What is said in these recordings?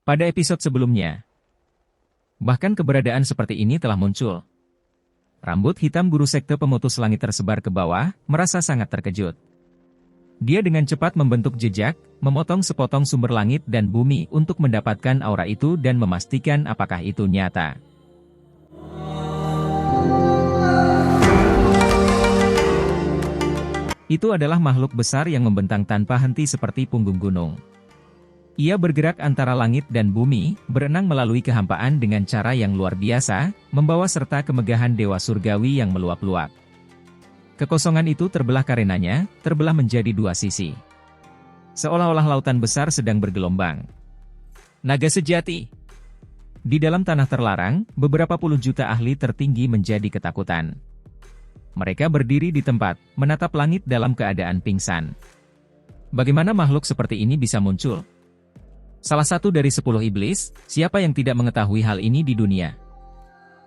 Pada episode sebelumnya, bahkan keberadaan seperti ini telah muncul. Rambut hitam guru sekte pemutus langit tersebar ke bawah, merasa sangat terkejut. Dia dengan cepat membentuk jejak, memotong sepotong sumber langit dan bumi untuk mendapatkan aura itu dan memastikan apakah itu nyata. Itu adalah makhluk besar yang membentang tanpa henti seperti punggung gunung. Ia bergerak antara langit dan bumi, berenang melalui kehampaan dengan cara yang luar biasa, membawa serta kemegahan dewa surgawi yang meluap-luap. Kekosongan itu terbelah karenanya, terbelah menjadi dua sisi. Seolah-olah lautan besar sedang bergelombang. Naga sejati. Di dalam tanah terlarang, beberapa puluh juta ahli tertinggi menjadi ketakutan. Mereka berdiri di tempat, menatap langit dalam keadaan pingsan. Bagaimana makhluk seperti ini bisa muncul? Salah satu dari 10 iblis, siapa yang tidak mengetahui hal ini di dunia?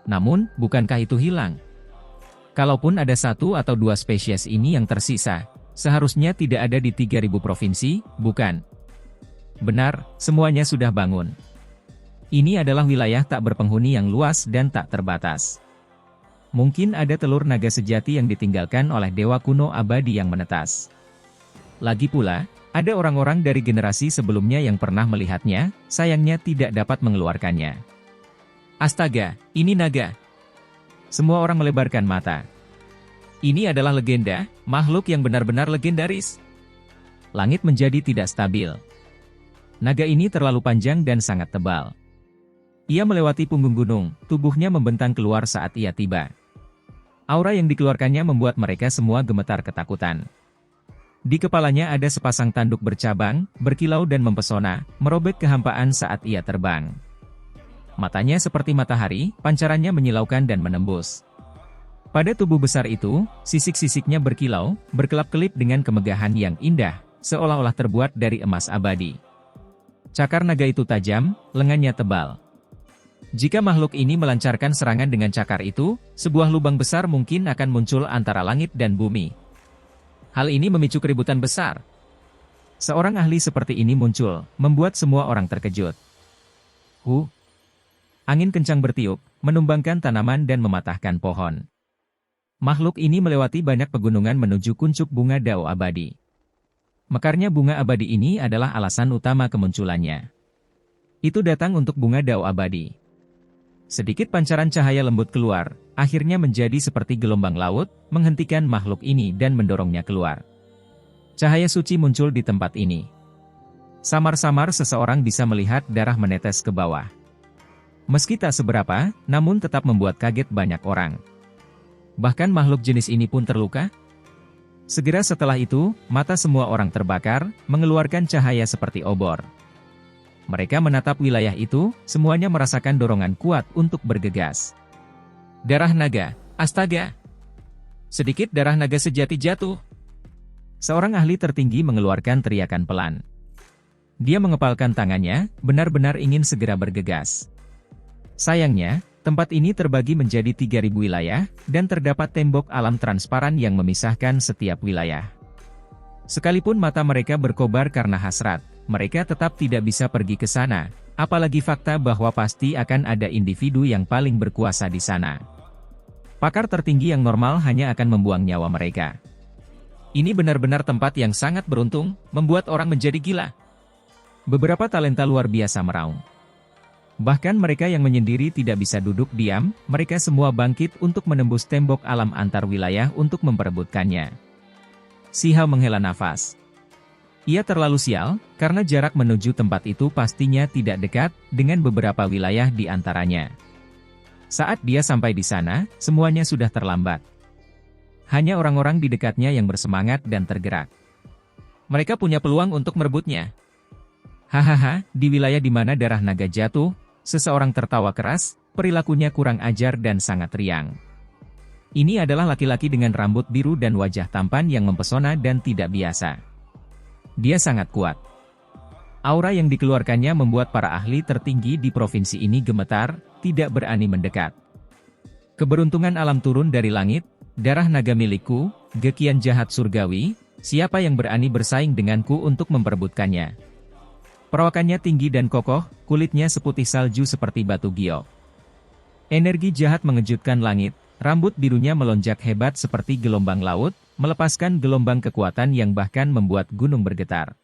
Namun, bukankah itu hilang? Kalaupun ada satu atau dua spesies ini yang tersisa, seharusnya tidak ada di 3000 provinsi, bukan? Benar, semuanya sudah bangun. Ini adalah wilayah tak berpenghuni yang luas dan tak terbatas. Mungkin ada telur naga sejati yang ditinggalkan oleh dewa kuno abadi yang menetas. Lagi pula, ada orang-orang dari generasi sebelumnya yang pernah melihatnya, sayangnya tidak dapat mengeluarkannya. Astaga, ini naga. Semua orang melebarkan mata. Ini adalah legenda, makhluk yang benar-benar legendaris. Langit menjadi tidak stabil. Naga ini terlalu panjang dan sangat tebal. Ia melewati punggung gunung, tubuhnya membentang keluar saat ia tiba. Aura yang dikeluarkannya membuat mereka semua gemetar ketakutan. Di kepalanya ada sepasang tanduk bercabang, berkilau dan mempesona, merobek kehampaan saat ia terbang. Matanya seperti matahari, pancarannya menyilaukan dan menembus. Pada tubuh besar itu, sisik-sisiknya berkilau, berkelap-kelip dengan kemegahan yang indah, seolah-olah terbuat dari emas abadi. Cakar naga itu tajam, lengannya tebal. Jika makhluk ini melancarkan serangan dengan cakar itu, sebuah lubang besar mungkin akan muncul antara langit dan bumi. Hal ini memicu keributan besar. Seorang ahli seperti ini muncul, membuat semua orang terkejut. Angin kencang bertiup, menumbangkan tanaman dan mematahkan pohon. Makhluk ini melewati banyak pegunungan menuju kuncup bunga dao abadi. Mekarnya bunga abadi ini adalah alasan utama kemunculannya. Itu datang untuk bunga dao abadi. Sedikit pancaran cahaya lembut keluar, akhirnya menjadi seperti gelombang laut, menghentikan makhluk ini dan mendorongnya keluar. Cahaya suci muncul di tempat ini. Samar-samar seseorang bisa melihat darah menetes ke bawah. Meski tak seberapa, namun tetap membuat kaget banyak orang. Bahkan makhluk jenis ini pun terluka. Segera setelah itu, mata semua orang terbakar, mengeluarkan cahaya seperti obor. Mereka menatap wilayah itu, semuanya merasakan dorongan kuat untuk bergegas. Darah naga, astaga! Sedikit darah naga sejati jatuh. Seorang ahli tertinggi mengeluarkan teriakan pelan. Dia mengepalkan tangannya, benar-benar ingin segera bergegas. Sayangnya, tempat ini terbagi menjadi 3000 wilayah, dan terdapat tembok alam transparan yang memisahkan setiap wilayah. Sekalipun mata mereka berkobar karena hasrat, mereka tetap tidak bisa pergi ke sana, apalagi fakta bahwa pasti akan ada individu yang paling berkuasa di sana. Pakar tertinggi yang normal hanya akan membuang nyawa mereka. Ini benar-benar tempat yang sangat beruntung, membuat orang menjadi gila. Beberapa talenta luar biasa meraung. Bahkan mereka yang menyendiri tidak bisa duduk diam, mereka semua bangkit untuk menembus tembok alam antar wilayah untuk memperebutkannya. Si Hao menghela nafas. Ia terlalu sial, karena jarak menuju tempat itu pastinya tidak dekat, dengan beberapa wilayah di antaranya. Saat dia sampai di sana, semuanya sudah terlambat. Hanya orang-orang di dekatnya yang bersemangat dan tergerak. Mereka punya peluang untuk merebutnya. Hahaha, di wilayah di mana darah naga jatuh, seseorang tertawa keras, perilakunya kurang ajar dan sangat riang. Ini adalah laki-laki dengan rambut biru dan wajah tampan yang mempesona dan tidak biasa. Dia sangat kuat. Aura yang dikeluarkannya membuat para ahli tertinggi di provinsi ini gemetar, tidak berani mendekat. Keberuntungan alam turun dari langit, darah naga milikku, gekian jahat surgawi, siapa yang berani bersaing denganku untuk memperebutkannya? Perawakannya tinggi dan kokoh, kulitnya seputih salju seperti batu giok. Energi jahat mengejutkan langit, rambut birunya melonjak hebat seperti gelombang laut, melepaskan gelombang kekuatan yang bahkan membuat gunung bergetar.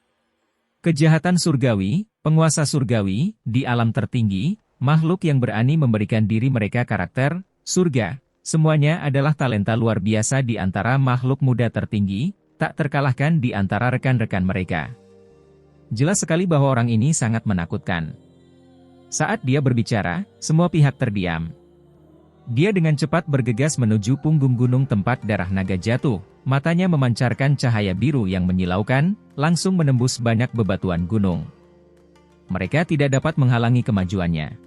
Kejahatan surgawi, penguasa surgawi, di alam tertinggi, makhluk yang berani memberikan diri mereka karakter, surga, semuanya adalah talenta luar biasa di antara makhluk muda tertinggi, tak terkalahkan di antara rekan-rekan mereka. Jelas sekali bahwa orang ini sangat menakutkan. Saat dia berbicara, semua pihak terdiam. Dia dengan cepat bergegas menuju punggung gunung tempat darah naga jatuh, matanya memancarkan cahaya biru yang menyilaukan, langsung menembus banyak bebatuan gunung. Mereka tidak dapat menghalangi kemajuannya.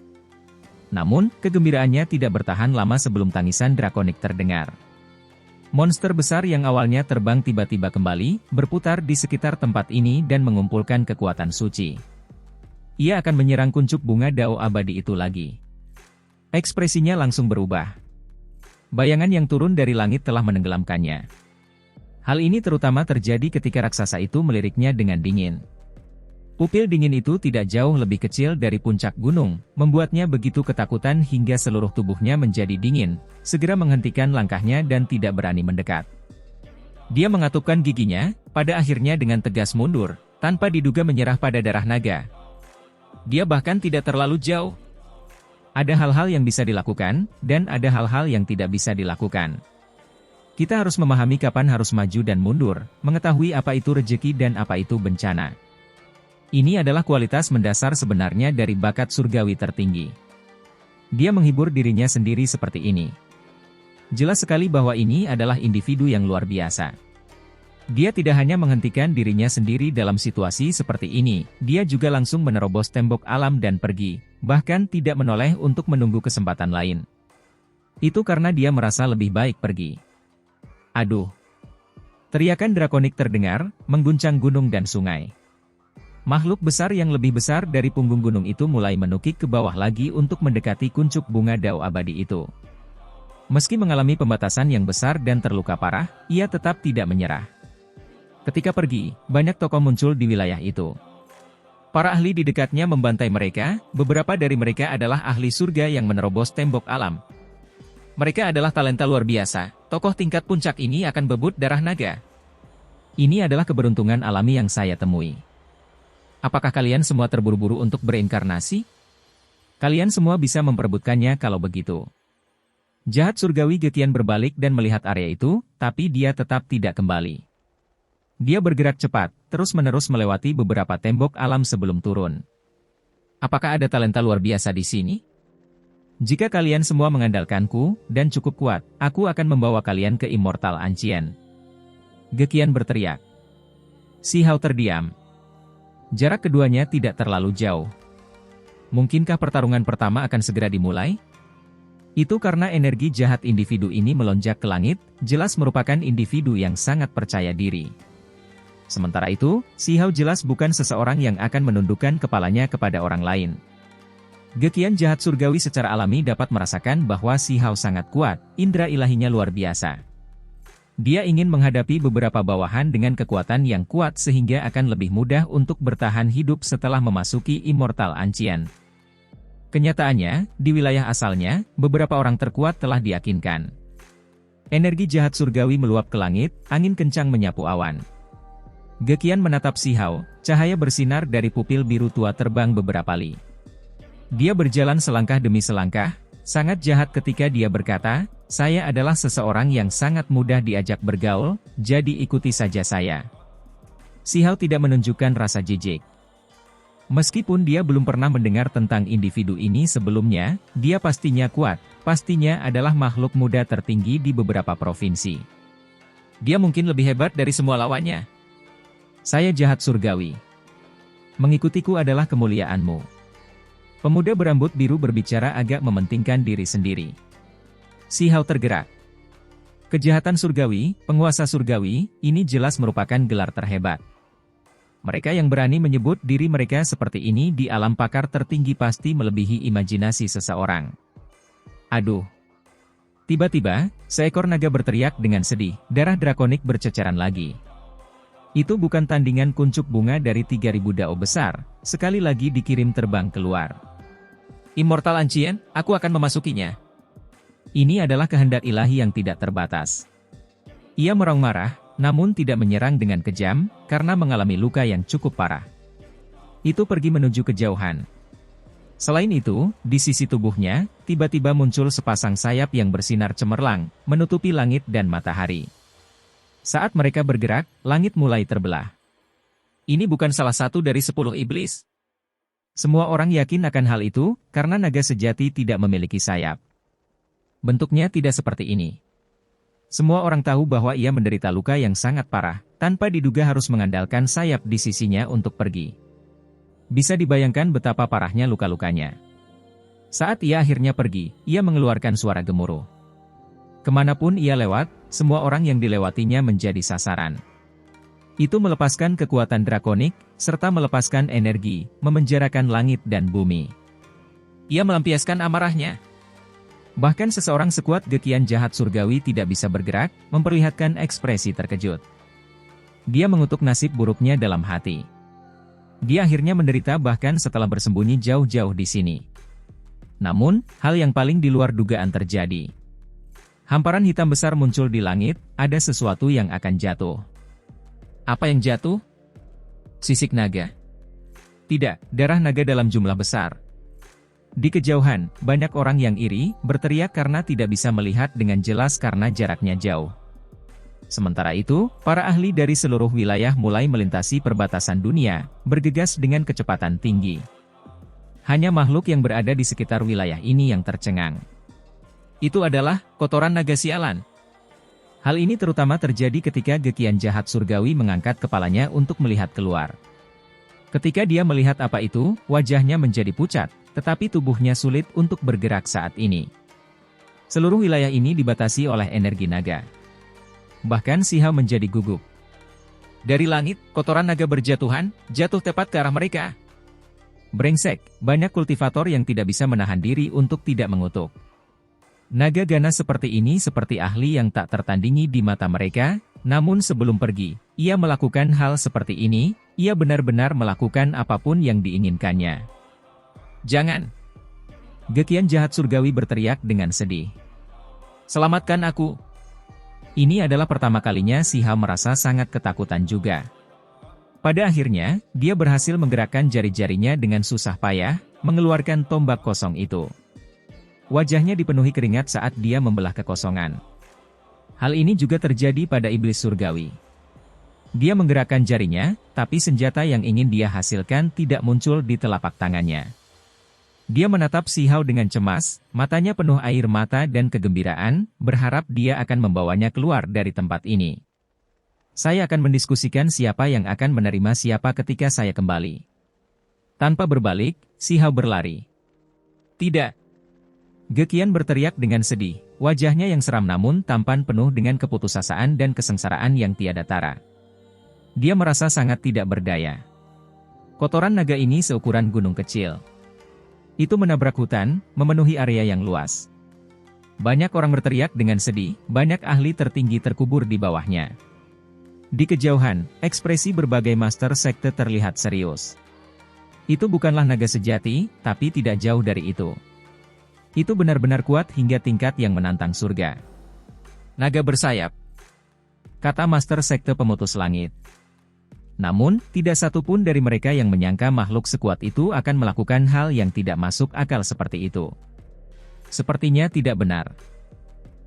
Namun, kegembiraannya tidak bertahan lama sebelum tangisan drakonik terdengar. Monster besar yang awalnya terbang tiba-tiba kembali, berputar di sekitar tempat ini dan mengumpulkan kekuatan suci. Ia akan menyerang kuncup bunga dao abadi itu lagi. Ekspresinya langsung berubah. Bayangan yang turun dari langit telah menenggelamkannya. Hal ini terutama terjadi ketika raksasa itu meliriknya dengan dingin. Pupil dingin itu tidak jauh lebih kecil dari puncak gunung, membuatnya begitu ketakutan hingga seluruh tubuhnya menjadi dingin, segera menghentikan langkahnya dan tidak berani mendekat. Dia mengatupkan giginya, pada akhirnya dengan tegas mundur, tanpa diduga menyerah pada darah naga. Dia bahkan tidak terlalu jauh. Ada hal-hal yang bisa dilakukan, dan ada hal-hal yang tidak bisa dilakukan. Kita harus memahami kapan harus maju dan mundur, mengetahui apa itu rejeki dan apa itu bencana. Ini adalah kualitas mendasar sebenarnya dari bakat surgawi tertinggi. Dia menghibur dirinya sendiri seperti ini. Jelas sekali bahwa ini adalah individu yang luar biasa. Dia tidak hanya menghentikan dirinya sendiri dalam situasi seperti ini, dia juga langsung menerobos tembok alam dan pergi, bahkan tidak menoleh untuk menunggu kesempatan lain. Itu karena dia merasa lebih baik pergi. Aduh! Teriakan drakonik terdengar, mengguncang gunung dan sungai. Makhluk besar yang lebih besar dari punggung gunung itu mulai menukik ke bawah lagi untuk mendekati kuncup bunga dao abadi itu. Meski mengalami pembatasan yang besar dan terluka parah, ia tetap tidak menyerah. Ketika pergi, banyak tokoh muncul di wilayah itu. Para ahli di dekatnya membantai mereka, beberapa dari mereka adalah ahli surga yang menerobos tembok alam. Mereka adalah talenta luar biasa, tokoh tingkat puncak ini akan bebut darah naga. Ini adalah keberuntungan alami yang saya temui. Apakah kalian semua terburu-buru untuk bereinkarnasi? Kalian semua bisa memperebutkannya kalau begitu. Jahat surgawi Getian berbalik dan melihat area itu, tapi dia tetap tidak kembali. Dia bergerak cepat, terus-menerus melewati beberapa tembok alam sebelum turun. Apakah ada talenta luar biasa di sini? Jika kalian semua mengandalkanku, dan cukup kuat, aku akan membawa kalian ke Immortal Ancient. Gekian berteriak. Si Hao terdiam. Jarak keduanya tidak terlalu jauh. Mungkinkah pertarungan pertama akan segera dimulai? Itu karena energi jahat individu ini melonjak ke langit, jelas merupakan individu yang sangat percaya diri. Sementara itu, Si Hao jelas bukan seseorang yang akan menundukkan kepalanya kepada orang lain. Gekian jahat surgawi secara alami dapat merasakan bahwa Si Hao sangat kuat, indera ilahinya luar biasa. Dia ingin menghadapi beberapa bawahan dengan kekuatan yang kuat sehingga akan lebih mudah untuk bertahan hidup setelah memasuki Immortal Ancient. Kenyataannya, di wilayah asalnya, beberapa orang terkuat telah diyakinkan. Energi jahat surgawi meluap ke langit, angin kencang menyapu awan. Gekian menatap Si Hao, cahaya bersinar dari pupil biru tua terbang beberapa li. Dia berjalan selangkah demi selangkah, sangat jahat ketika dia berkata, saya adalah seseorang yang sangat mudah diajak bergaul, jadi ikuti saja saya. Si Hao tidak menunjukkan rasa jijik. Meskipun dia belum pernah mendengar tentang individu ini sebelumnya, dia pastinya kuat, pastinya adalah makhluk muda tertinggi di beberapa provinsi. Dia mungkin lebih hebat dari semua lawannya. Saya jahat surgawi. Mengikutiku adalah kemuliaanmu. Pemuda berambut biru berbicara agak mementingkan diri sendiri. Si Hao tergerak. Kejahatan surgawi, penguasa surgawi, ini jelas merupakan gelar terhebat. Mereka yang berani menyebut diri mereka seperti ini di alam pakar tertinggi pasti melebihi imajinasi seseorang. Aduh! Tiba-tiba, seekor naga berteriak dengan sedih, darah drakonik berceceran lagi. Itu bukan tandingan kuncup bunga dari 3.000 dao besar, sekali lagi dikirim terbang keluar. Immortal Ancient, aku akan memasukinya. Ini adalah kehendak ilahi yang tidak terbatas. Ia merong marah, namun tidak menyerang dengan kejam, karena mengalami luka yang cukup parah. Itu pergi menuju kejauhan. Selain itu, di sisi tubuhnya, tiba-tiba muncul sepasang sayap yang bersinar cemerlang, menutupi langit dan matahari. Saat mereka bergerak, langit mulai terbelah. Ini bukan salah satu dari 10 iblis. Semua orang yakin akan hal itu, karena naga sejati tidak memiliki sayap. Bentuknya tidak seperti ini. Semua orang tahu bahwa ia menderita luka yang sangat parah, tanpa diduga harus mengandalkan sayap di sisinya untuk pergi. Bisa dibayangkan betapa parahnya luka-lukanya. Saat ia akhirnya pergi, ia mengeluarkan suara gemuruh. Kemanapun ia lewat, semua orang yang dilewatinya menjadi sasaran. Itu melepaskan kekuatan drakonik, serta melepaskan energi, memenjarakan langit dan bumi. Ia melampiaskan amarahnya. Bahkan seseorang sekuat Gekian jahat surgawi tidak bisa bergerak, memperlihatkan ekspresi terkejut. Dia mengutuk nasib buruknya dalam hati. Dia akhirnya menderita bahkan setelah bersembunyi jauh-jauh di sini. Namun, hal yang paling di luar dugaan terjadi. Hamparan hitam besar muncul di langit, ada sesuatu yang akan jatuh. Apa yang jatuh? Sisik naga. Tidak, darah naga dalam jumlah besar. Di kejauhan, banyak orang yang iri, berteriak karena tidak bisa melihat dengan jelas karena jaraknya jauh. Sementara itu, para ahli dari seluruh wilayah mulai melintasi perbatasan dunia, bergegas dengan kecepatan tinggi. Hanya makhluk yang berada di sekitar wilayah ini yang tercengang. Itu adalah kotoran naga sialan. Hal ini terutama terjadi ketika Gekian jahat surgawi mengangkat kepalanya untuk melihat keluar. Ketika dia melihat apa itu, wajahnya menjadi pucat, tetapi tubuhnya sulit untuk bergerak saat ini. Seluruh wilayah ini dibatasi oleh energi naga. Bahkan Sihao menjadi gugup. Dari langit, kotoran naga berjatuhan, jatuh tepat ke arah mereka. Brengsek, banyak kultivator yang tidak bisa menahan diri untuk tidak mengutuk. Naga ganas seperti ini seperti ahli yang tak tertandingi di mata mereka, namun sebelum pergi, ia melakukan hal seperti ini, ia benar-benar melakukan apapun yang diinginkannya. Jangan! Gekian jahat surgawi berteriak dengan sedih. Selamatkan aku! Ini adalah pertama kalinya Sihao merasa sangat ketakutan juga. Pada akhirnya, dia berhasil menggerakkan jari-jarinya dengan susah payah, mengeluarkan tombak kosong itu. Wajahnya dipenuhi keringat saat dia membelah kekosongan. Hal ini juga terjadi pada iblis surgawi. Dia menggerakkan jarinya, tapi senjata yang ingin dia hasilkan tidak muncul di telapak tangannya. Dia menatap Sihao dengan cemas, matanya penuh air mata dan kegembiraan, berharap dia akan membawanya keluar dari tempat ini. Saya akan mendiskusikan siapa yang akan menerima siapa ketika saya kembali. Tanpa berbalik, Sihao berlari. Tidak. Gekian berteriak dengan sedih, wajahnya yang seram namun tampan penuh dengan keputusasaan dan kesengsaraan yang tiada tara. Dia merasa sangat tidak berdaya. Kotoran naga ini seukuran gunung kecil. Itu menabrak hutan, memenuhi area yang luas. Banyak orang berteriak dengan sedih, banyak ahli tertinggi terkubur di bawahnya. Di kejauhan, ekspresi berbagai master sekte terlihat serius. Itu bukanlah naga sejati, tapi tidak jauh dari itu. Itu benar-benar kuat hingga tingkat yang menantang surga. Naga bersayap, kata master sekte pemutus langit. Namun, tidak satu pun dari mereka yang menyangka makhluk sekuat itu akan melakukan hal yang tidak masuk akal seperti itu. Sepertinya tidak benar.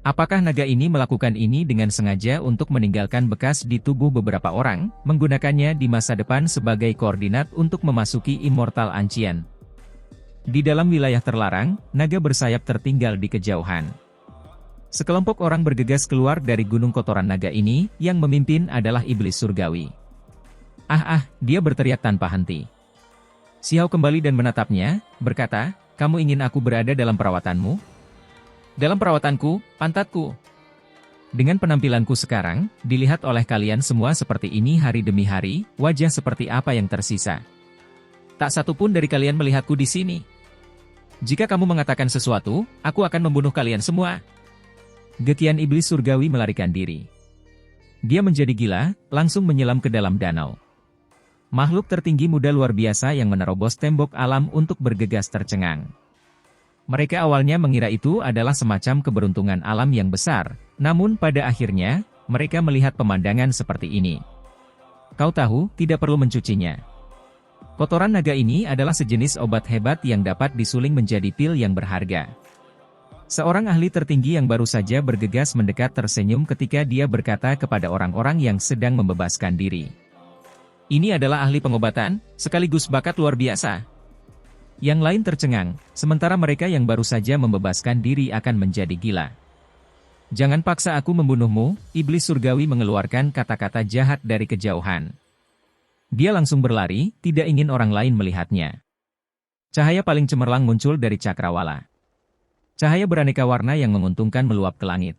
Apakah naga ini melakukan ini dengan sengaja untuk meninggalkan bekas di tubuh beberapa orang, menggunakannya di masa depan sebagai koordinat untuk memasuki Immortal Ancient? Di dalam wilayah terlarang, naga bersayap tertinggal di kejauhan. Sekelompok orang bergegas keluar dari gunung kotoran naga ini, yang memimpin adalah iblis surgawi. Dia berteriak tanpa henti. Sihao kembali dan menatapnya, berkata, kamu ingin aku berada dalam perawatanmu? Dalam perawatanku, pantatku. Dengan penampilanku sekarang, dilihat oleh kalian semua seperti ini hari demi hari, wajah seperti apa yang tersisa. Tak satu pun dari kalian melihatku di sini. Jika kamu mengatakan sesuatu, aku akan membunuh kalian semua. Gekian iblis surgawi melarikan diri. Dia menjadi gila, langsung menyelam ke dalam danau. Makhluk tertinggi muda luar biasa yang menerobos tembok alam untuk bergegas tercengang. Mereka awalnya mengira itu adalah semacam keberuntungan alam yang besar, namun pada akhirnya, mereka melihat pemandangan seperti ini. Kau tahu, tidak perlu mencucinya. Kotoran naga ini adalah sejenis obat hebat yang dapat disuling menjadi pil yang berharga. Seorang ahli tertinggi yang baru saja bergegas mendekat tersenyum ketika dia berkata kepada orang-orang yang sedang membebaskan diri. Ini adalah ahli pengobatan, sekaligus bakat luar biasa. Yang lain tercengang, sementara mereka yang baru saja membebaskan diri akan menjadi gila. Jangan paksa aku membunuhmu, iblis surgawi mengeluarkan kata-kata jahat dari kejauhan. Dia langsung berlari, tidak ingin orang lain melihatnya. Cahaya paling cemerlang muncul dari cakrawala. Cahaya beraneka warna yang menguntungkan meluap ke langit.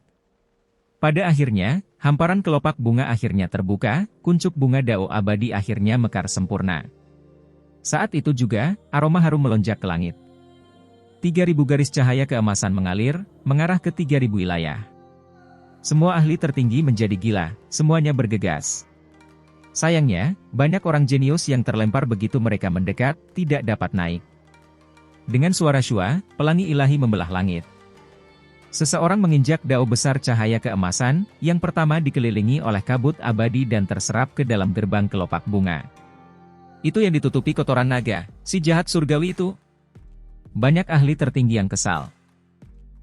Pada akhirnya, hamparan kelopak bunga akhirnya terbuka, kuncup bunga dao abadi akhirnya mekar sempurna. Saat itu juga, aroma harum melonjak ke langit. 3.000 garis cahaya keemasan mengalir, mengarah ke 3.000 wilayah. Semua ahli tertinggi menjadi gila, semuanya bergegas. Sayangnya, banyak orang jenius yang terlempar begitu mereka mendekat, tidak dapat naik. Dengan suara syua, pelangi ilahi membelah langit. Seseorang menginjak dao besar cahaya keemasan, yang pertama dikelilingi oleh kabut abadi dan terserap ke dalam gerbang kelopak bunga. Itu yang ditutupi kotoran naga, si jahat surgawi itu. Banyak ahli tertinggi yang kesal.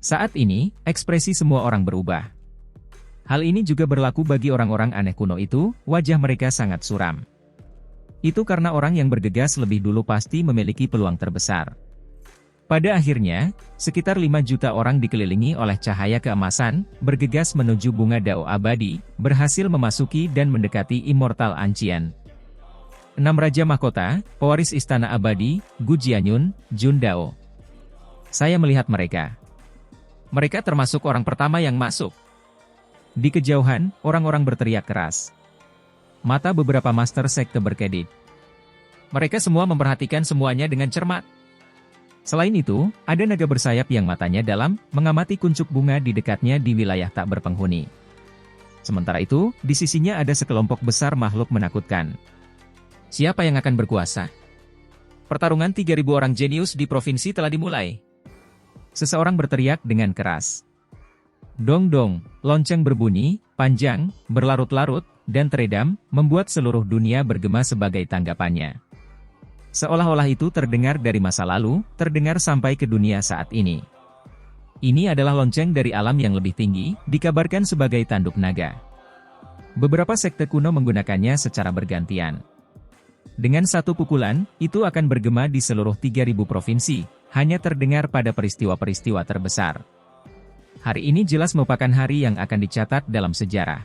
Saat ini, ekspresi semua orang berubah. Hal ini juga berlaku bagi orang-orang aneh kuno itu, wajah mereka sangat suram. Itu karena orang yang bergegas lebih dulu pasti memiliki peluang terbesar. Pada akhirnya, sekitar 5 juta orang dikelilingi oleh cahaya keemasan, bergegas menuju bunga dao abadi, berhasil memasuki dan mendekati Immortal Ancient. 6 Raja Mahkota, pewaris Istana Abadi, Gu Jianyun, Jun Dao. Saya melihat mereka. Mereka termasuk orang pertama yang masuk. Di kejauhan, orang-orang berteriak keras. Mata beberapa master sekte berkedip. Mereka semua memperhatikan semuanya dengan cermat. Selain itu, ada naga bersayap yang matanya dalam, mengamati kuncup bunga di dekatnya di wilayah tak berpenghuni. Sementara itu, di sisinya ada sekelompok besar makhluk menakutkan. Siapa yang akan berkuasa? Pertarungan 3.000 orang jenius di provinsi telah dimulai. Seseorang berteriak dengan keras. Dong-dong, lonceng berbunyi, panjang, berlarut-larut, dan teredam, membuat seluruh dunia bergema sebagai tanggapannya. Seolah-olah itu terdengar dari masa lalu, terdengar sampai ke dunia saat ini. Ini adalah lonceng dari alam yang lebih tinggi, dikabarkan sebagai tanduk naga. Beberapa sekte kuno menggunakannya secara bergantian. Dengan satu pukulan, itu akan bergema di seluruh 3.000 provinsi, hanya terdengar pada peristiwa-peristiwa terbesar. Hari ini jelas merupakan hari yang akan dicatat dalam sejarah.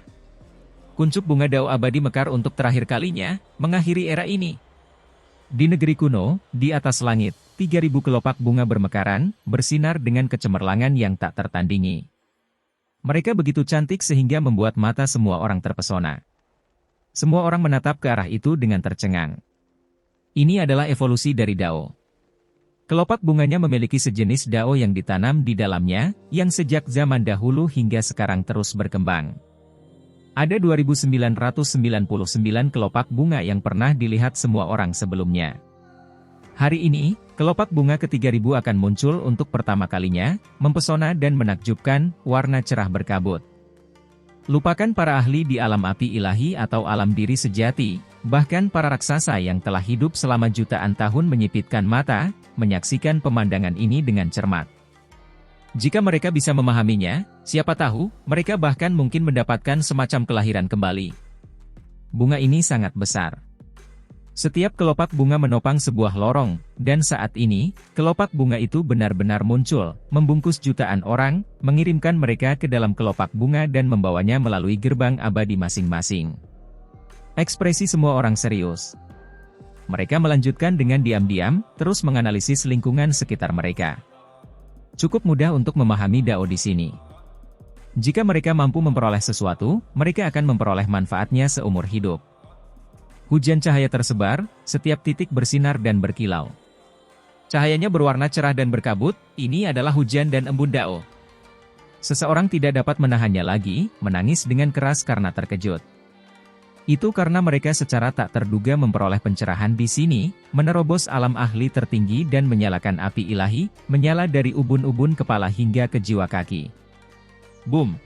Kuncup bunga dao abadi mekar untuk terakhir kalinya, mengakhiri era ini. Di negeri kuno, di atas langit, 3.000 kelopak bunga bermekaran, bersinar dengan kecemerlangan yang tak tertandingi. Mereka begitu cantik sehingga membuat mata semua orang terpesona. Semua orang menatap ke arah itu dengan tercengang. Ini adalah evolusi dari dao. Kelopak bunganya memiliki sejenis dao yang ditanam di dalamnya, yang sejak zaman dahulu hingga sekarang terus berkembang. Ada 2.999 kelopak bunga yang pernah dilihat semua orang sebelumnya. Hari ini, kelopak bunga ke-3.000 akan muncul untuk pertama kalinya, mempesona dan menakjubkan, warna cerah berkabut. Lupakan para ahli di alam api ilahi atau alam diri sejati, bahkan para raksasa yang telah hidup selama jutaan tahun menyipitkan mata, menyaksikan pemandangan ini dengan cermat. Jika mereka bisa memahaminya, siapa tahu, mereka bahkan mungkin mendapatkan semacam kelahiran kembali. Bunga ini sangat besar. Setiap kelopak bunga menopang sebuah lorong, dan saat ini, kelopak bunga itu benar-benar muncul, membungkus jutaan orang, mengirimkan mereka ke dalam kelopak bunga dan membawanya melalui gerbang abadi masing-masing. Ekspresi semua orang serius. Mereka melanjutkan dengan diam-diam, terus menganalisis lingkungan sekitar mereka. Cukup mudah untuk memahami dao di sini. Jika mereka mampu memperoleh sesuatu, mereka akan memperoleh manfaatnya seumur hidup. Hujan cahaya tersebar, setiap titik bersinar dan berkilau. Cahayanya berwarna cerah dan berkabut, ini adalah hujan dan embun dao. Seseorang tidak dapat menahannya lagi, menangis dengan keras karena terkejut. Itu karena mereka secara tak terduga memperoleh pencerahan di sini, menerobos alam ahli tertinggi dan menyalakan api ilahi, menyala dari ubun-ubun kepala hingga ke jiwa kaki. Boom!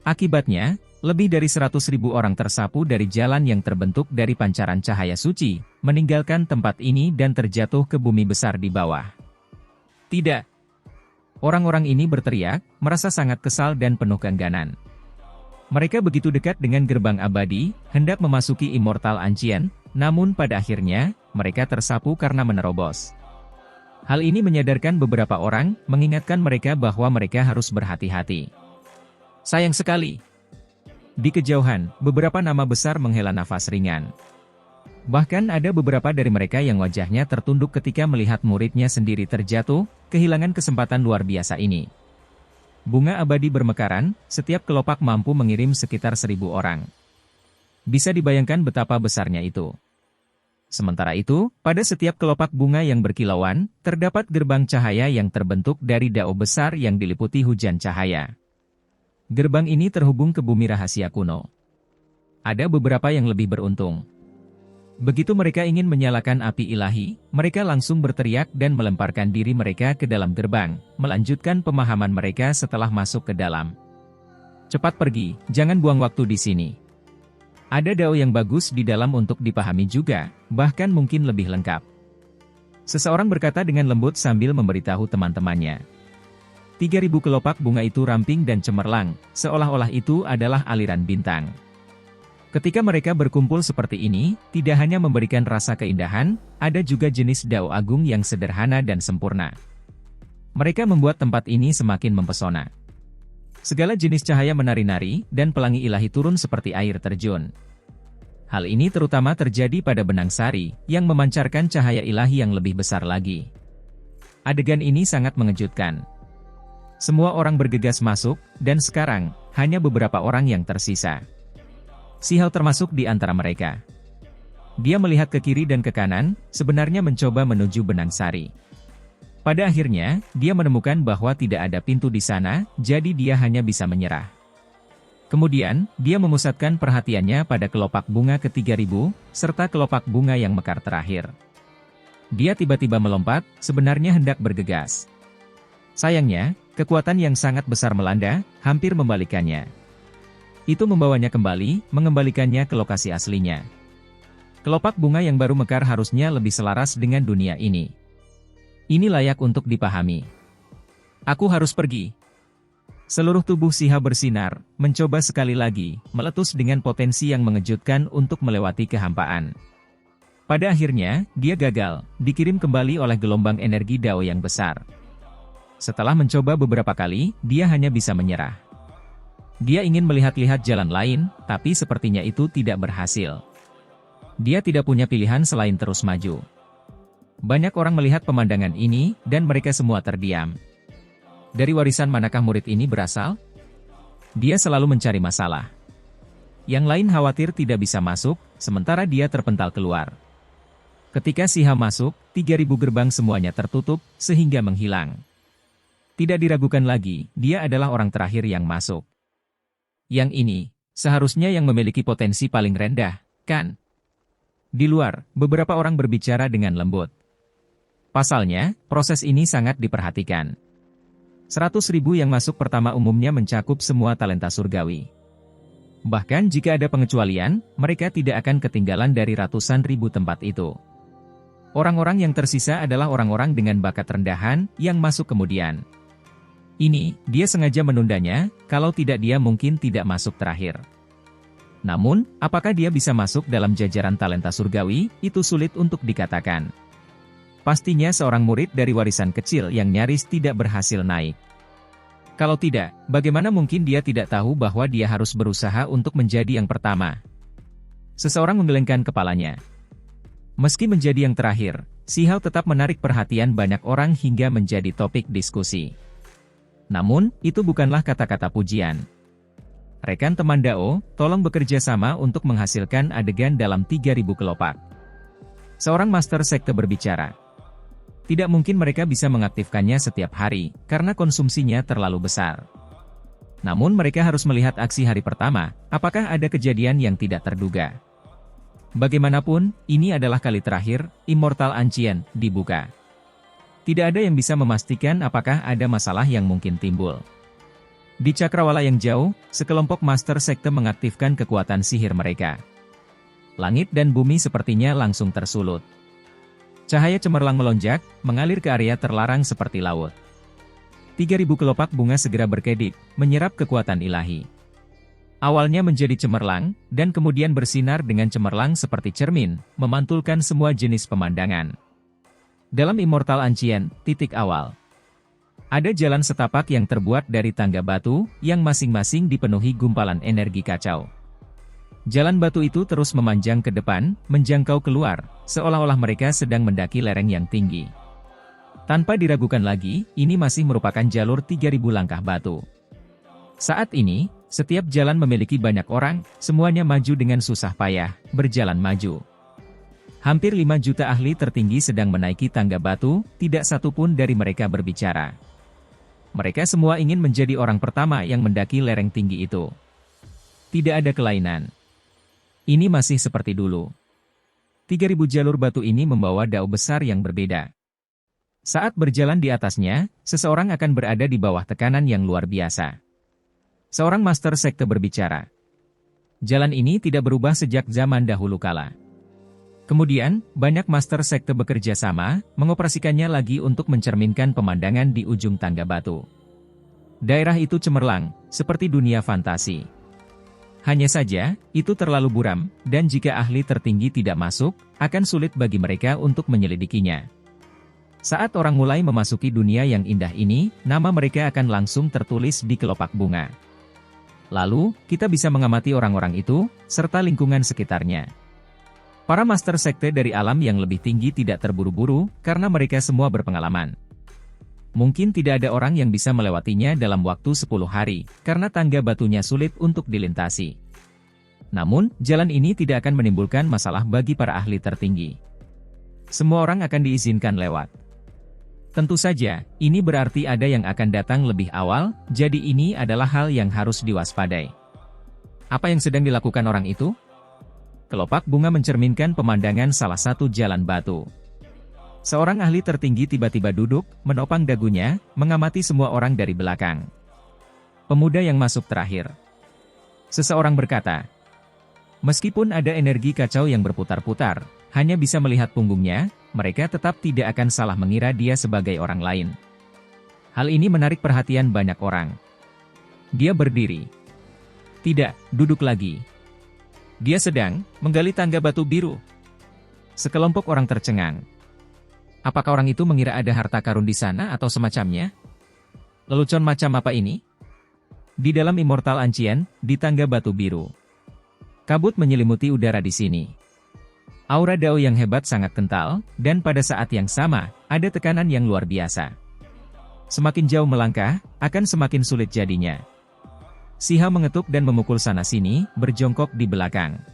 Akibatnya, lebih dari 100.000 orang tersapu dari jalan yang terbentuk dari pancaran cahaya suci, meninggalkan tempat ini dan terjatuh ke bumi besar di bawah. Tidak! Orang-orang ini berteriak, merasa sangat kesal dan penuh keengganan. Mereka begitu dekat dengan gerbang abadi, hendak memasuki Immortal Ancient, namun pada akhirnya, mereka tersapu karena menerobos. Hal ini menyadarkan beberapa orang, mengingatkan mereka bahwa mereka harus berhati-hati. Sayang sekali. Di kejauhan, beberapa nama besar menghela nafas ringan. Bahkan ada beberapa dari mereka yang wajahnya tertunduk ketika melihat muridnya sendiri terjatuh, kehilangan kesempatan luar biasa ini. Bunga abadi bermekaran, setiap kelopak mampu mengirim sekitar 1.000 orang. Bisa dibayangkan betapa besarnya itu. Sementara itu, pada setiap kelopak bunga yang berkilauan, terdapat gerbang cahaya yang terbentuk dari dao besar yang diliputi hujan cahaya. Gerbang ini terhubung ke bumi rahasia kuno. Ada beberapa yang lebih beruntung. Begitu mereka ingin menyalakan api ilahi, mereka langsung berteriak dan melemparkan diri mereka ke dalam gerbang, melanjutkan pemahaman mereka setelah masuk ke dalam. Cepat pergi, jangan buang waktu di sini. Ada dao yang bagus di dalam untuk dipahami juga, bahkan mungkin lebih lengkap. Seseorang berkata dengan lembut sambil memberitahu teman-temannya. 3.000 kelopak bunga itu ramping dan cemerlang, seolah-olah itu adalah aliran bintang. Ketika mereka berkumpul seperti ini, tidak hanya memberikan rasa keindahan, ada juga jenis dao agung yang sederhana dan sempurna. Mereka membuat tempat ini semakin mempesona. Segala jenis cahaya menari-nari, dan pelangi ilahi turun seperti air terjun. Hal ini terutama terjadi pada benang sari, yang memancarkan cahaya ilahi yang lebih besar lagi. Adegan ini sangat mengejutkan. Semua orang bergegas masuk, dan sekarang, hanya beberapa orang yang tersisa. Sihao termasuk di antara mereka. Dia melihat ke kiri dan ke kanan, sebenarnya mencoba menuju benang sari. Pada akhirnya, dia menemukan bahwa tidak ada pintu di sana, jadi dia hanya bisa menyerah. Kemudian, dia memusatkan perhatiannya pada kelopak bunga ke-3.000, serta kelopak bunga yang mekar terakhir. Dia tiba-tiba melompat, sebenarnya hendak bergegas. Sayangnya, kekuatan yang sangat besar melanda, hampir membalikannya. Itu membawanya kembali, mengembalikannya ke lokasi aslinya. Kelopak bunga yang baru mekar harusnya lebih selaras dengan dunia ini. Ini layak untuk dipahami. Aku harus pergi. Seluruh tubuh Sihao bersinar, mencoba sekali lagi, meletus dengan potensi yang mengejutkan untuk melewati kehampaan. Pada akhirnya, dia gagal, dikirim kembali oleh gelombang energi dao yang besar. Setelah mencoba beberapa kali, dia hanya bisa menyerah. Dia ingin melihat-lihat jalan lain, tapi sepertinya itu tidak berhasil. Dia tidak punya pilihan selain terus maju. Banyak orang melihat pemandangan ini, dan mereka semua terdiam. Dari warisan manakah murid ini berasal? Dia selalu mencari masalah. Yang lain khawatir tidak bisa masuk, sementara dia terpental keluar. Ketika Sihao masuk, 3.000 gerbang semuanya tertutup, sehingga menghilang. Tidak diragukan lagi, dia adalah orang terakhir yang masuk. Yang ini, seharusnya yang memiliki potensi paling rendah, kan? Di luar, beberapa orang berbicara dengan lembut. Pasalnya, proses ini sangat diperhatikan. 100.000 yang masuk pertama umumnya mencakup semua talenta surgawi. Bahkan jika ada pengecualian, mereka tidak akan ketinggalan dari ratusan ribu tempat itu. Orang-orang yang tersisa adalah orang-orang dengan bakat rendahan, yang masuk kemudian. Ini, dia sengaja menundanya, kalau tidak dia mungkin tidak masuk terakhir. Namun, apakah dia bisa masuk dalam jajaran talenta surgawi, itu sulit untuk dikatakan. Pastinya seorang murid dari warisan kecil yang nyaris tidak berhasil naik. Kalau tidak, bagaimana mungkin dia tidak tahu bahwa dia harus berusaha untuk menjadi yang pertama? Seseorang menggelengkan kepalanya. Meski menjadi yang terakhir, Sihao tetap menarik perhatian banyak orang hingga menjadi topik diskusi. Namun, itu bukanlah kata-kata pujian. Rekan teman Dao, tolong bekerja sama untuk menghasilkan adegan dalam 3.000 kelopak. Seorang master sekte berbicara. Tidak mungkin mereka bisa mengaktifkannya setiap hari, karena konsumsinya terlalu besar. Namun mereka harus melihat aksi hari pertama, apakah ada kejadian yang tidak terduga. Bagaimanapun, ini adalah kali terakhir Immortal Ancient dibuka. Tidak ada yang bisa memastikan apakah ada masalah yang mungkin timbul. Di cakrawala yang jauh, sekelompok Master Sekte mengaktifkan kekuatan sihir mereka. Langit dan bumi sepertinya langsung tersulut. Cahaya cemerlang melonjak, mengalir ke area terlarang seperti laut. 3.000 kelopak bunga segera berkedip, menyerap kekuatan ilahi. Awalnya menjadi cemerlang, dan kemudian bersinar dengan cemerlang seperti cermin, memantulkan semua jenis pemandangan. Dalam Immortal Ancient, titik awal. Ada jalan setapak yang terbuat dari tangga batu, yang masing-masing dipenuhi gumpalan energi kacau. Jalan batu itu terus memanjang ke depan, menjangkau keluar, seolah-olah mereka sedang mendaki lereng yang tinggi. Tanpa diragukan lagi, ini masih merupakan jalur 3.000 langkah batu. Saat ini, setiap jalan memiliki banyak orang, semuanya maju dengan susah payah, berjalan maju. Hampir 5 juta ahli tertinggi sedang menaiki tangga batu, tidak satu pun dari mereka berbicara. Mereka semua ingin menjadi orang pertama yang mendaki lereng tinggi itu. Tidak ada kelainan. Ini masih seperti dulu. 3.000 jalur batu ini membawa dao besar yang berbeda. Saat berjalan di atasnya, seseorang akan berada di bawah tekanan yang luar biasa. Seorang Master Sekte berbicara. Jalan ini tidak berubah sejak zaman dahulu kala. Kemudian, banyak Master Sekte bekerja sama, mengoperasikannya lagi untuk mencerminkan pemandangan di ujung tangga batu. Daerah itu cemerlang, seperti dunia fantasi. Hanya saja, itu terlalu buram, dan jika ahli tertinggi tidak masuk, akan sulit bagi mereka untuk menyelidikinya. Saat orang mulai memasuki dunia yang indah ini, nama mereka akan langsung tertulis di kelopak bunga. Lalu, kita bisa mengamati orang-orang itu, serta lingkungan sekitarnya. Para Master Sekte dari alam yang lebih tinggi tidak terburu-buru, karena mereka semua berpengalaman. Mungkin tidak ada orang yang bisa melewatinya dalam waktu 10 hari, karena tangga batunya sulit untuk dilintasi. Namun, jalan ini tidak akan menimbulkan masalah bagi para ahli tertinggi. Semua orang akan diizinkan lewat. Tentu saja, ini berarti ada yang akan datang lebih awal, jadi ini adalah hal yang harus diwaspadai. Apa yang sedang dilakukan orang itu? Kelopak bunga mencerminkan pemandangan salah satu jalan batu. Seorang ahli tertinggi tiba-tiba duduk, menopang dagunya, mengamati semua orang dari belakang. Pemuda yang masuk terakhir. Seseorang berkata, meskipun ada energi kacau yang berputar-putar, hanya bisa melihat punggungnya, mereka tetap tidak akan salah mengira dia sebagai orang lain. Hal ini menarik perhatian banyak orang. Dia berdiri. Tidak, duduk lagi. Dia sedang menggali tangga batu biru. Sekelompok orang tercengang. Apakah orang itu mengira ada harta karun di sana atau semacamnya? Lelucon macam apa ini? Di dalam Immortal Ancient, di tangga batu biru. Kabut menyelimuti udara di sini. Aura dao yang hebat sangat kental, dan pada saat yang sama, ada tekanan yang luar biasa. Semakin jauh melangkah, akan semakin sulit jadinya. Siha mengetuk dan memukul sana-sini, berjongkok di belakang.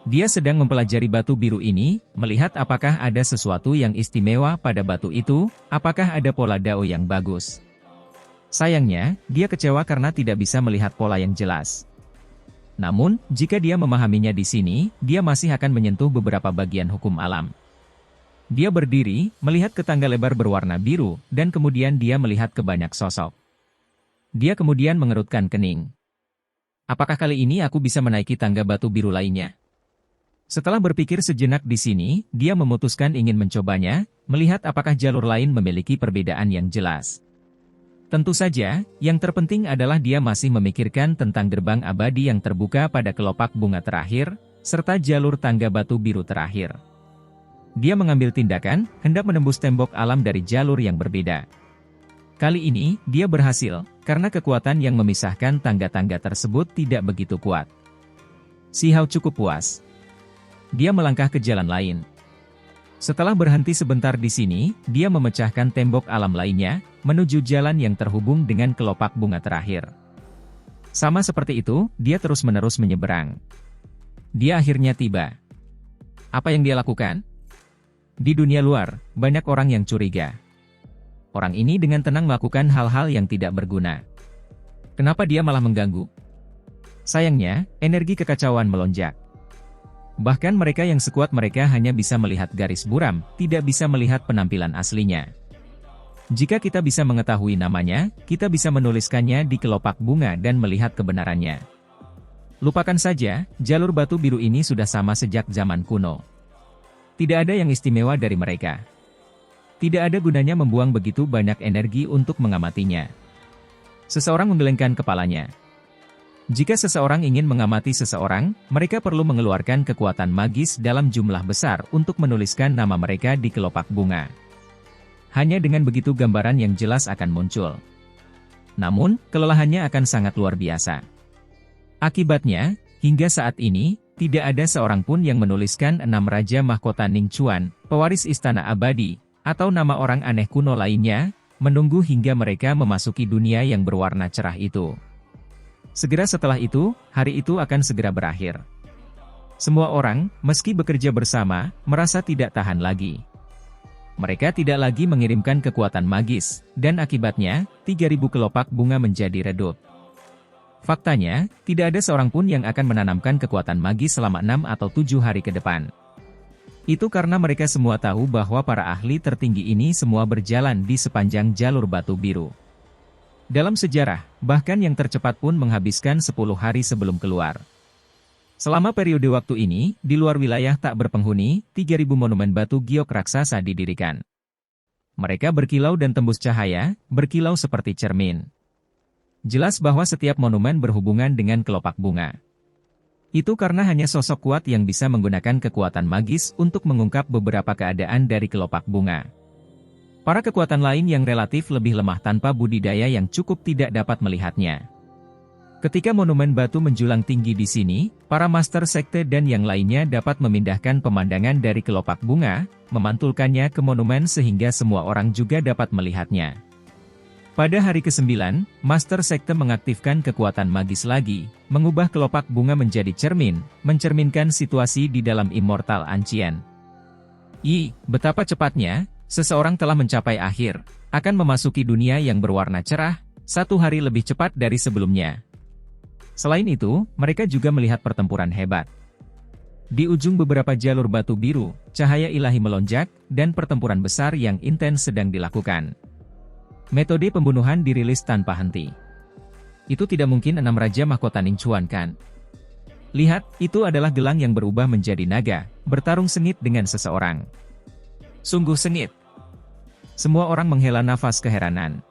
Dia sedang mempelajari batu biru ini, melihat apakah ada sesuatu yang istimewa pada batu itu, apakah ada pola dao yang bagus. Sayangnya, dia kecewa karena tidak bisa melihat pola yang jelas. Namun, jika dia memahaminya di sini, dia masih akan menyentuh beberapa bagian hukum alam. Dia berdiri, melihat ke tangga lebar berwarna biru, dan kemudian dia melihat ke banyak sosok. Dia kemudian mengerutkan kening. Apakah kali ini aku bisa menaiki tangga batu biru lainnya? Setelah berpikir sejenak di sini, dia memutuskan ingin mencobanya, melihat apakah jalur lain memiliki perbedaan yang jelas. Tentu saja, yang terpenting adalah dia masih memikirkan tentang gerbang abadi yang terbuka pada kelopak bunga terakhir, serta jalur tangga batu biru terakhir. Dia mengambil tindakan, hendak menembus tembok alam dari jalur yang berbeda. Kali ini, dia berhasil, karena kekuatan yang memisahkan tangga-tangga tersebut tidak begitu kuat. Si Hao cukup puas. Dia melangkah ke jalan lain. Setelah berhenti sebentar di sini, dia memecahkan tembok alam lainnya, menuju jalan yang terhubung dengan kelopak bunga terakhir. Sama seperti itu, dia terus-menerus menyeberang. Dia akhirnya tiba. Apa yang dia lakukan? Di dunia luar, banyak orang yang curiga. Orang ini dengan tenang melakukan hal-hal yang tidak berguna. Kenapa dia malah mengganggu? Sayangnya, energi kekacauan melonjak. Bahkan mereka yang sekuat mereka hanya bisa melihat garis buram, tidak bisa melihat penampilan aslinya. Jika kita bisa mengetahui namanya, kita bisa menuliskannya di kelopak bunga dan melihat kebenarannya. Lupakan saja, jalur batu biru ini sudah sama sejak zaman kuno. Tidak ada yang istimewa dari mereka. Tidak ada gunanya membuang begitu banyak energi untuk mengamatinya. Seseorang menggelengkan kepalanya. Jika seseorang ingin mengamati seseorang, mereka perlu mengeluarkan kekuatan magis dalam jumlah besar untuk menuliskan nama mereka di kelopak bunga. Hanya dengan begitu gambaran yang jelas akan muncul. Namun, kelelahannya akan sangat luar biasa. Akibatnya, hingga saat ini, tidak ada seorang pun yang menuliskan 6 Raja Mahkota Ning Chuan, pewaris Istana Abadi, atau nama orang aneh kuno lainnya, menunggu hingga mereka memasuki dunia yang berwarna cerah itu. Segera setelah itu, hari itu akan segera berakhir. Semua orang, meski bekerja bersama, merasa tidak tahan lagi. Mereka tidak lagi mengirimkan kekuatan magis, dan akibatnya, 3.000 kelopak bunga menjadi redup. Faktanya, tidak ada seorang pun yang akan menanamkan kekuatan magis selama 6 atau 7 hari ke depan. Itu karena mereka semua tahu bahwa para ahli tertinggi ini semua berjalan di sepanjang jalur batu biru. Dalam sejarah, bahkan yang tercepat pun menghabiskan 10 hari sebelum keluar. Selama periode waktu ini, di luar wilayah tak berpenghuni, 3.000 monumen batu giok raksasa didirikan. Mereka berkilau dan tembus cahaya, berkilau seperti cermin. Jelas bahwa setiap monumen berhubungan dengan kelopak bunga. Itu karena hanya sosok kuat yang bisa menggunakan kekuatan magis untuk mengungkap beberapa keadaan dari kelopak bunga. Para kekuatan lain yang relatif lebih lemah tanpa budidaya yang cukup tidak dapat melihatnya. Ketika monumen batu menjulang tinggi di sini, para master sekte dan yang lainnya dapat memindahkan pemandangan dari kelopak bunga, memantulkannya ke monumen sehingga semua orang juga dapat melihatnya. Pada hari ke-9, master sekte mengaktifkan kekuatan magis lagi, mengubah kelopak bunga menjadi cermin, mencerminkan situasi di dalam Immortal Ancient. Betapa cepatnya, seseorang telah mencapai akhir, akan memasuki dunia yang berwarna cerah, 1 hari lebih cepat dari sebelumnya. Selain itu, mereka juga melihat pertempuran hebat. Di ujung beberapa jalur batu biru, cahaya ilahi melonjak, dan pertempuran besar yang intens sedang dilakukan. Metode pembunuhan dirilis tanpa henti. Itu tidak mungkin 6 Raja Mahkota Ning Chuan kan? Lihat, itu adalah gelang yang berubah menjadi naga, bertarung sengit dengan seseorang. Sungguh sengit. Semua orang menghela nafas keheranan.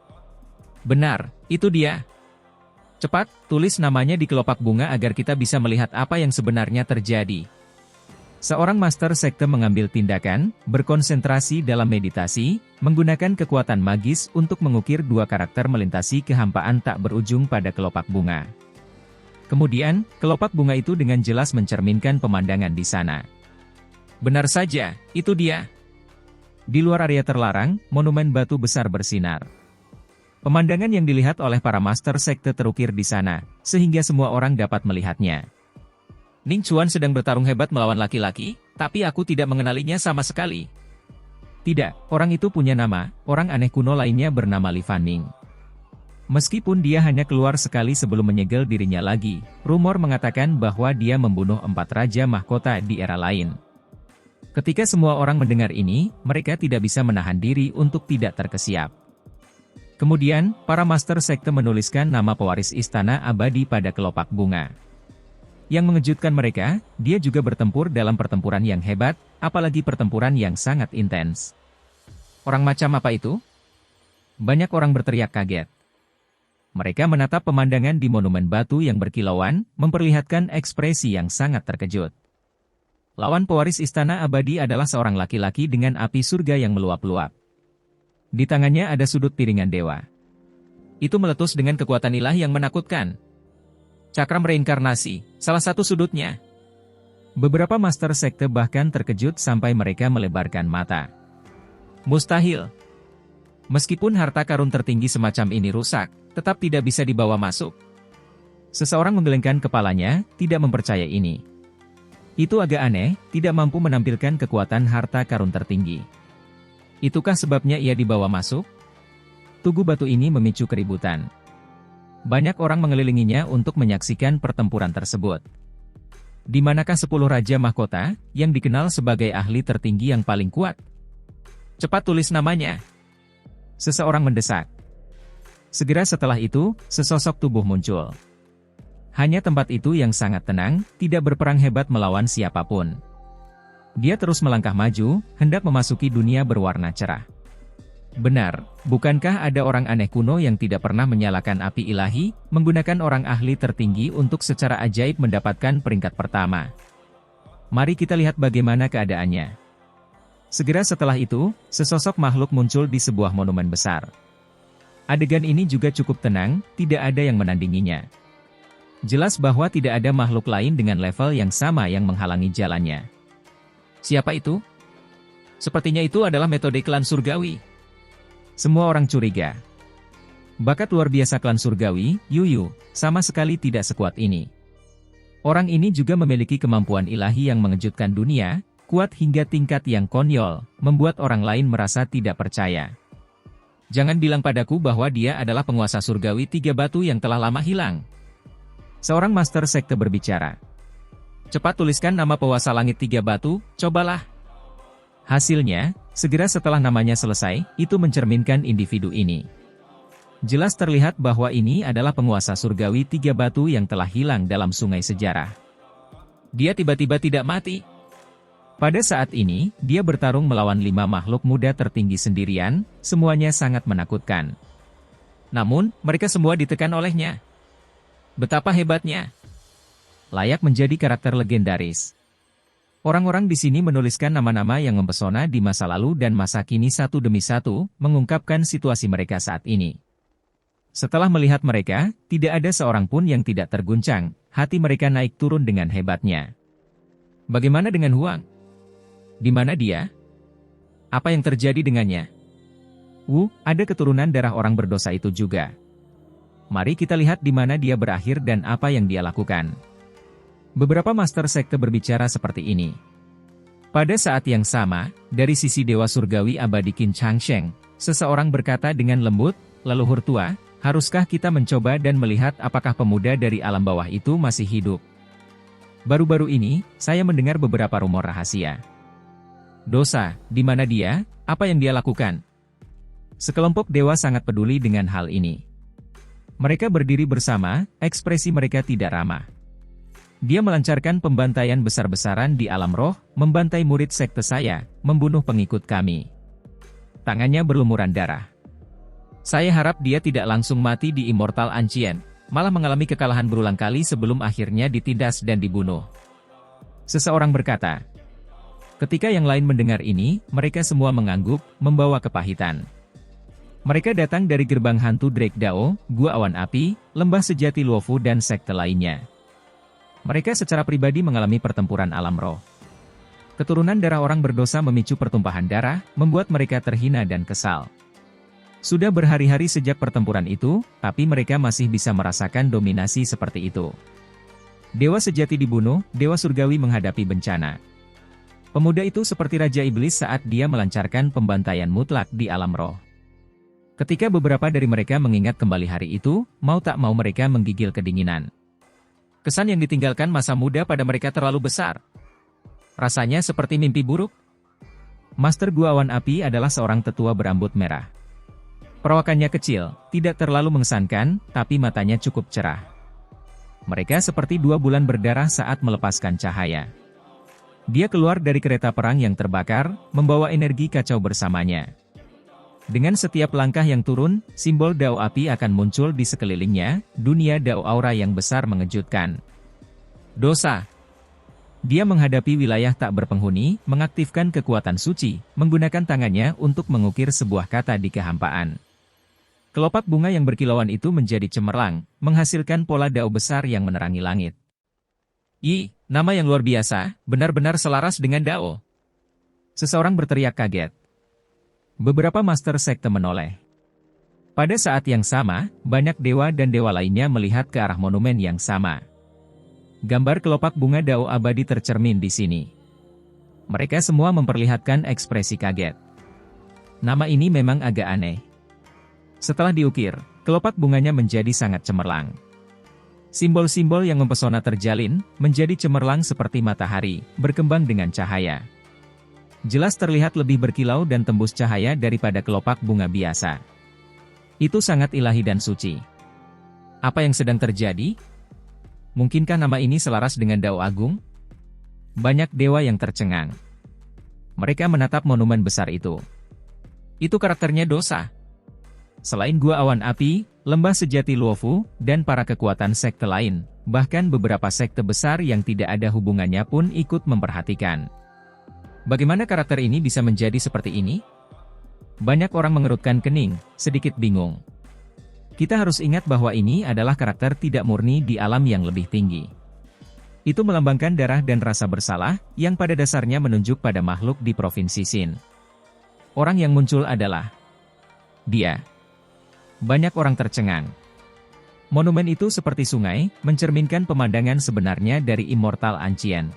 Benar, itu dia. Cepat, tulis namanya di kelopak bunga agar kita bisa melihat apa yang sebenarnya terjadi. Seorang master sekte mengambil tindakan, berkonsentrasi dalam meditasi, menggunakan kekuatan magis untuk mengukir 2 karakter melintasi kehampaan tak berujung pada kelopak bunga. Kemudian, kelopak bunga itu dengan jelas mencerminkan pemandangan di sana. Benar saja, itu dia. Di luar area terlarang, monumen batu besar bersinar. Pemandangan yang dilihat oleh para master sekte terukir di sana, sehingga semua orang dapat melihatnya. Ning Chuan sedang bertarung hebat melawan laki-laki, tapi aku tidak mengenalinya sama sekali. Tidak, orang itu punya nama, orang aneh kuno lainnya bernama Li Fanning. Meskipun dia hanya keluar sekali sebelum menyegel dirinya lagi, rumor mengatakan bahwa dia membunuh 4 Raja Mahkota di era lain. Ketika semua orang mendengar ini, mereka tidak bisa menahan diri untuk tidak terkesiap. Kemudian, para master sekte menuliskan nama pewaris Istana Abadi pada kelopak bunga. Yang mengejutkan mereka, dia juga bertempur dalam pertempuran yang hebat, apalagi pertempuran yang sangat intens. Orang macam apa itu? Banyak orang berteriak kaget. Mereka menatap pemandangan di monumen batu yang berkilauan, memperlihatkan ekspresi yang sangat terkejut. Lawan pewaris Istana Abadi adalah seorang laki-laki dengan api surga yang meluap-luap. Di tangannya ada sudut piringan dewa. Itu meletus dengan kekuatan ilahi yang menakutkan. Cakram reinkarnasi, salah satu sudutnya. Beberapa master sekte bahkan terkejut sampai mereka melebarkan mata. Mustahil. Meskipun harta karun tertinggi semacam ini rusak, tetap tidak bisa dibawa masuk. Seseorang menggelengkan kepalanya, tidak mempercayai ini. Itu agak aneh, tidak mampu menampilkan kekuatan harta karun tertinggi. Itukah sebabnya ia dibawa masuk? Tugu batu ini memicu keributan. Banyak orang mengelilinginya untuk menyaksikan pertempuran tersebut. Di manakah 10 Raja Mahkota, yang dikenal sebagai ahli tertinggi yang paling kuat? Cepat tulis namanya. Seseorang mendesak. Segera setelah itu, sesosok tubuh muncul. Hanya tempat itu yang sangat tenang, tidak berperang hebat melawan siapapun. Dia terus melangkah maju, hendak memasuki dunia berwarna cerah. Benar, bukankah ada orang aneh kuno yang tidak pernah menyalakan api ilahi, menggunakan orang ahli tertinggi untuk secara ajaib mendapatkan peringkat pertama? Mari kita lihat bagaimana keadaannya. Segera setelah itu, sesosok makhluk muncul di sebuah monumen besar. Adegan ini juga cukup tenang, tidak ada yang menandinginya. Jelas bahwa tidak ada makhluk lain dengan level yang sama yang menghalangi jalannya. Siapa itu? Sepertinya itu adalah metode klan surgawi. Semua orang curiga. Bakat luar biasa klan surgawi, Yuyu, sama sekali tidak sekuat ini. Orang ini juga memiliki kemampuan ilahi yang mengejutkan dunia, kuat hingga tingkat yang konyol, membuat orang lain merasa tidak percaya. Jangan bilang padaku bahwa dia adalah penguasa surgawi 3 batu yang telah lama hilang. Seorang master sekte berbicara. Cepat tuliskan nama penguasa langit 3 batu, cobalah. Hasilnya, segera setelah namanya selesai, itu mencerminkan individu ini. Jelas terlihat bahwa ini adalah penguasa surgawi 3 batu yang telah hilang dalam sungai sejarah. Dia tiba-tiba tidak mati. Pada saat ini, dia bertarung melawan 5 makhluk muda tertinggi sendirian, semuanya sangat menakutkan. Namun, mereka semua ditekan olehnya. Betapa hebatnya! Layak menjadi karakter legendaris. Orang-orang di sini menuliskan nama-nama yang mempesona di masa lalu dan masa kini satu demi satu, mengungkapkan situasi mereka saat ini. Setelah melihat mereka, tidak ada seorang pun yang tidak terguncang, hati mereka naik turun dengan hebatnya. Bagaimana dengan Huang? Di mana dia? Apa yang terjadi dengannya? Ada keturunan darah orang berdosa itu juga. Mari kita lihat di mana dia berakhir dan apa yang dia lakukan. Beberapa master sekte berbicara seperti ini. Pada saat yang sama, dari sisi Dewa Surgawi Abadi Qin Changsheng, seseorang berkata dengan lembut, "Leluhur tua, haruskah kita mencoba dan melihat apakah pemuda dari alam bawah itu masih hidup?" Baru-baru ini, saya mendengar beberapa rumor rahasia. Dosa, di mana dia? Apa yang dia lakukan? Sekelompok dewa sangat peduli dengan hal ini. Mereka berdiri bersama, ekspresi mereka tidak ramah. Dia melancarkan pembantaian besar-besaran di alam roh, membantai murid sekte saya, membunuh pengikut kami. Tangannya berlumuran darah. Saya harap dia tidak langsung mati di Immortal Ancient, malah mengalami kekalahan berulang kali sebelum akhirnya ditindas dan dibunuh. Seseorang berkata. Ketika yang lain mendengar ini, mereka semua mengangguk, membawa kepahitan. Mereka datang dari gerbang hantu Drake Dao, Gua Awan Api, Lembah Sejati Luofu dan sekte lainnya. Mereka secara pribadi mengalami pertempuran alam roh. Keturunan darah orang berdosa memicu pertumpahan darah, membuat mereka terhina dan kesal. Sudah berhari-hari sejak pertempuran itu, tapi mereka masih bisa merasakan dominasi seperti itu. Dewa sejati dibunuh, Dewa Surgawi menghadapi bencana. Pemuda itu seperti Raja Iblis saat dia melancarkan pembantaian mutlak di alam roh. Ketika beberapa dari mereka mengingat kembali hari itu, mau tak mau mereka menggigil kedinginan. Kesan yang ditinggalkan masa muda pada mereka terlalu besar. Rasanya seperti mimpi buruk. Master Gua Awan Api adalah seorang tetua berambut merah. Perawakannya kecil, tidak terlalu mengesankan, tapi matanya cukup cerah. Mereka seperti 2 bulan berdarah saat melepaskan cahaya. Dia keluar dari kereta perang yang terbakar, membawa energi kacau bersamanya. Dengan setiap langkah yang turun, simbol Dao Api akan muncul di sekelilingnya, dunia Dao Aura yang besar mengejutkan. Dosa. Dia menghadapi wilayah tak berpenghuni, mengaktifkan kekuatan suci, menggunakan tangannya untuk mengukir sebuah kata di kehampaan. Kelopak bunga yang berkilauan itu menjadi cemerlang, menghasilkan pola Dao besar yang menerangi langit. Nama yang luar biasa, benar-benar selaras dengan Dao. Seseorang berteriak kaget. Beberapa master sekte menoleh. Pada saat yang sama, banyak dewa dan dewa lainnya melihat ke arah monumen yang sama. Gambar kelopak bunga Dao abadi tercermin di sini. Mereka semua memperlihatkan ekspresi kaget. Nama ini memang agak aneh. Setelah diukir, Kelopak bunganya menjadi sangat cemerlang. Simbol-simbol yang mempesona terjalin, menjadi cemerlang seperti matahari, berkembang dengan cahaya. Jelas terlihat lebih berkilau dan tembus cahaya daripada kelopak bunga biasa. Itu sangat ilahi dan suci. Apa yang sedang terjadi? Mungkinkah nama ini selaras dengan Dao Agung? Banyak dewa yang tercengang. Mereka menatap monumen besar itu. Itu karakternya dosa. Selain Gua Awan Api, Lembah Sejati Luofu, dan para kekuatan sekte lain, bahkan beberapa sekte besar yang tidak ada hubungannya pun ikut memperhatikan. Bagaimana karakter ini bisa menjadi seperti ini? Banyak orang mengerutkan kening, sedikit bingung. Kita harus ingat bahwa ini adalah karakter tidak murni di alam yang lebih tinggi. Itu melambangkan darah dan rasa bersalah, yang pada dasarnya menunjuk pada makhluk di Provinsi Xin. Orang yang muncul adalah dia. Banyak orang tercengang. Monumen itu seperti sungai, mencerminkan pemandangan sebenarnya dari Immortal Ancient.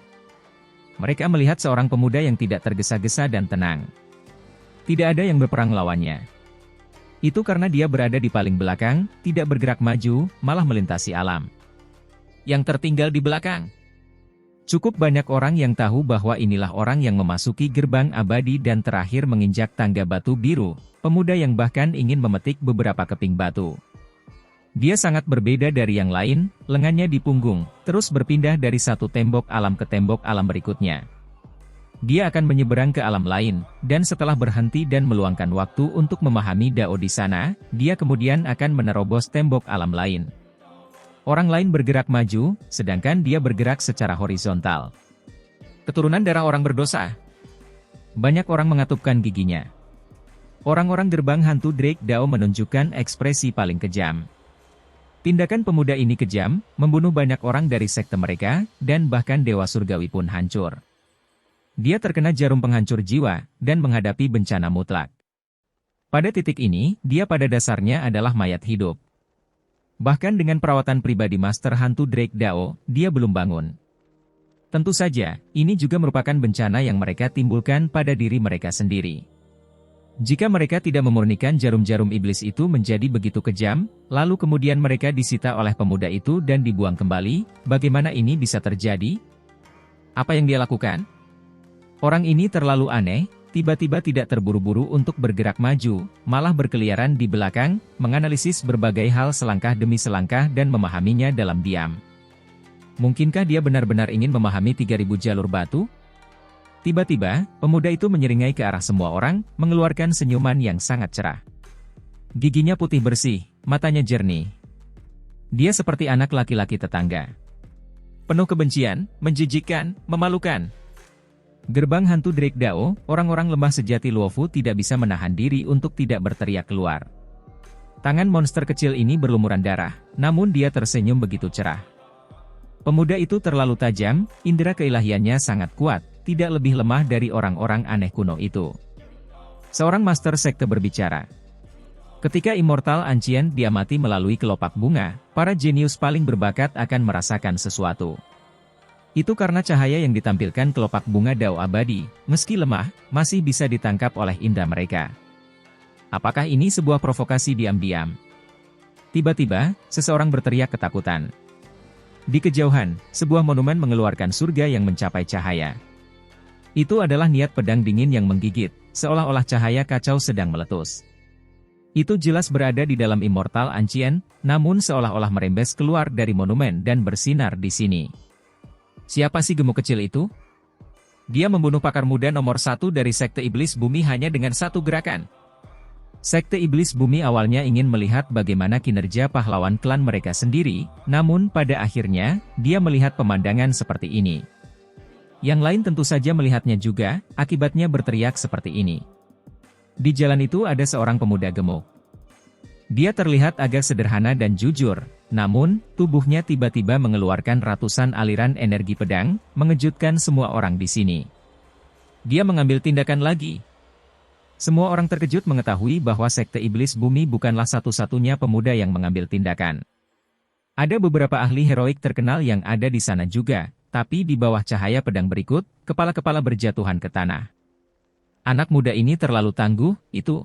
Mereka melihat seorang pemuda yang tidak tergesa-gesa dan tenang. Tidak ada yang berperang lawannya. Itu karena dia berada di paling belakang, tidak bergerak maju, malah melintasi alam. Yang tertinggal di belakang. Cukup banyak orang yang tahu bahwa inilah orang yang memasuki gerbang abadi dan terakhir menginjak tangga batu biru, pemuda yang bahkan ingin memetik beberapa keping batu. Dia sangat berbeda dari yang lain, lengannya di punggung, terus berpindah dari satu tembok alam ke tembok alam berikutnya. Dia akan menyeberang ke alam lain, dan setelah berhenti dan meluangkan waktu untuk memahami Dao di sana, dia kemudian akan menerobos tembok alam lain. Orang lain bergerak maju, sedangkan dia bergerak secara horizontal. Keturunan darah orang berdosa. Banyak orang mengatupkan giginya. Orang-orang gerbang hantu Drake Dao menunjukkan ekspresi paling kejam. Tindakan pemuda ini kejam, membunuh banyak orang dari sekte mereka, dan bahkan Dewa Surgawi pun hancur. Dia terkena jarum penghancur jiwa, dan menghadapi bencana mutlak. Pada titik ini, dia pada dasarnya adalah mayat hidup. Bahkan dengan perawatan pribadi Master Hantu Drake Dao, dia belum bangun. Tentu saja, ini juga merupakan bencana yang mereka timbulkan pada diri mereka sendiri. Jika mereka tidak memurnikan jarum-jarum iblis itu menjadi begitu kejam, lalu kemudian mereka disita oleh pemuda itu dan dibuang kembali, bagaimana ini bisa terjadi? Apa yang dia lakukan? Orang ini terlalu aneh, tiba-tiba tidak terburu-buru untuk bergerak maju, malah berkeliaran di belakang, menganalisis berbagai hal selangkah demi selangkah dan memahaminya dalam diam. Mungkinkah dia benar-benar ingin memahami 3000 jalur batu? Tiba-tiba, pemuda itu menyeringai ke arah semua orang, mengeluarkan senyuman yang sangat cerah. Giginya putih bersih, matanya jernih. Dia seperti anak laki-laki tetangga. Penuh kebencian, menjijikkan, memalukan. Gerbang hantu Drake Dao, orang-orang lembah sejati Luofu tidak bisa menahan diri untuk tidak berteriak keluar. Tangan monster kecil ini berlumuran darah, namun dia tersenyum begitu cerah. Pemuda itu terlalu tajam, indera keilahiannya sangat kuat, tidak lebih lemah dari orang-orang aneh kuno itu. Seorang master sekte berbicara. Ketika Immortal Ancient diamati melalui kelopak bunga, para jenius paling berbakat akan merasakan sesuatu. Itu karena cahaya yang ditampilkan kelopak bunga Dao abadi, meski lemah, masih bisa ditangkap oleh indera mereka. Apakah ini sebuah provokasi diam-diam? Tiba-tiba, seseorang berteriak ketakutan. Di kejauhan, sebuah monumen mengeluarkan surga yang mencapai cahaya. Itu adalah niat pedang dingin yang menggigit, seolah-olah cahaya kacau sedang meletus. Itu jelas berada di dalam Immortal Ancient, namun seolah-olah merembes keluar dari monumen dan bersinar di sini. Siapa si gemuk kecil itu? Dia membunuh pakar muda nomor 1 dari Sekte Iblis Bumi hanya dengan satu gerakan. Sekte Iblis Bumi awalnya ingin melihat bagaimana kinerja pahlawan klan mereka sendiri, namun pada akhirnya, dia melihat pemandangan seperti ini. Yang lain tentu saja melihatnya juga, akibatnya berteriak seperti ini. Di jalan itu ada seorang pemuda gemuk. Dia terlihat agak sederhana dan jujur, namun, tubuhnya tiba-tiba mengeluarkan ratusan aliran energi pedang, mengejutkan semua orang di sini. Dia mengambil tindakan lagi. Semua orang terkejut mengetahui bahwa Sekte Iblis Bumi bukanlah satu-satunya pemuda yang mengambil tindakan. Ada beberapa ahli heroik terkenal yang ada di sana juga, tapi di bawah cahaya pedang berikut, kepala-kepala berjatuhan ke tanah. Anak muda ini terlalu tangguh, itu.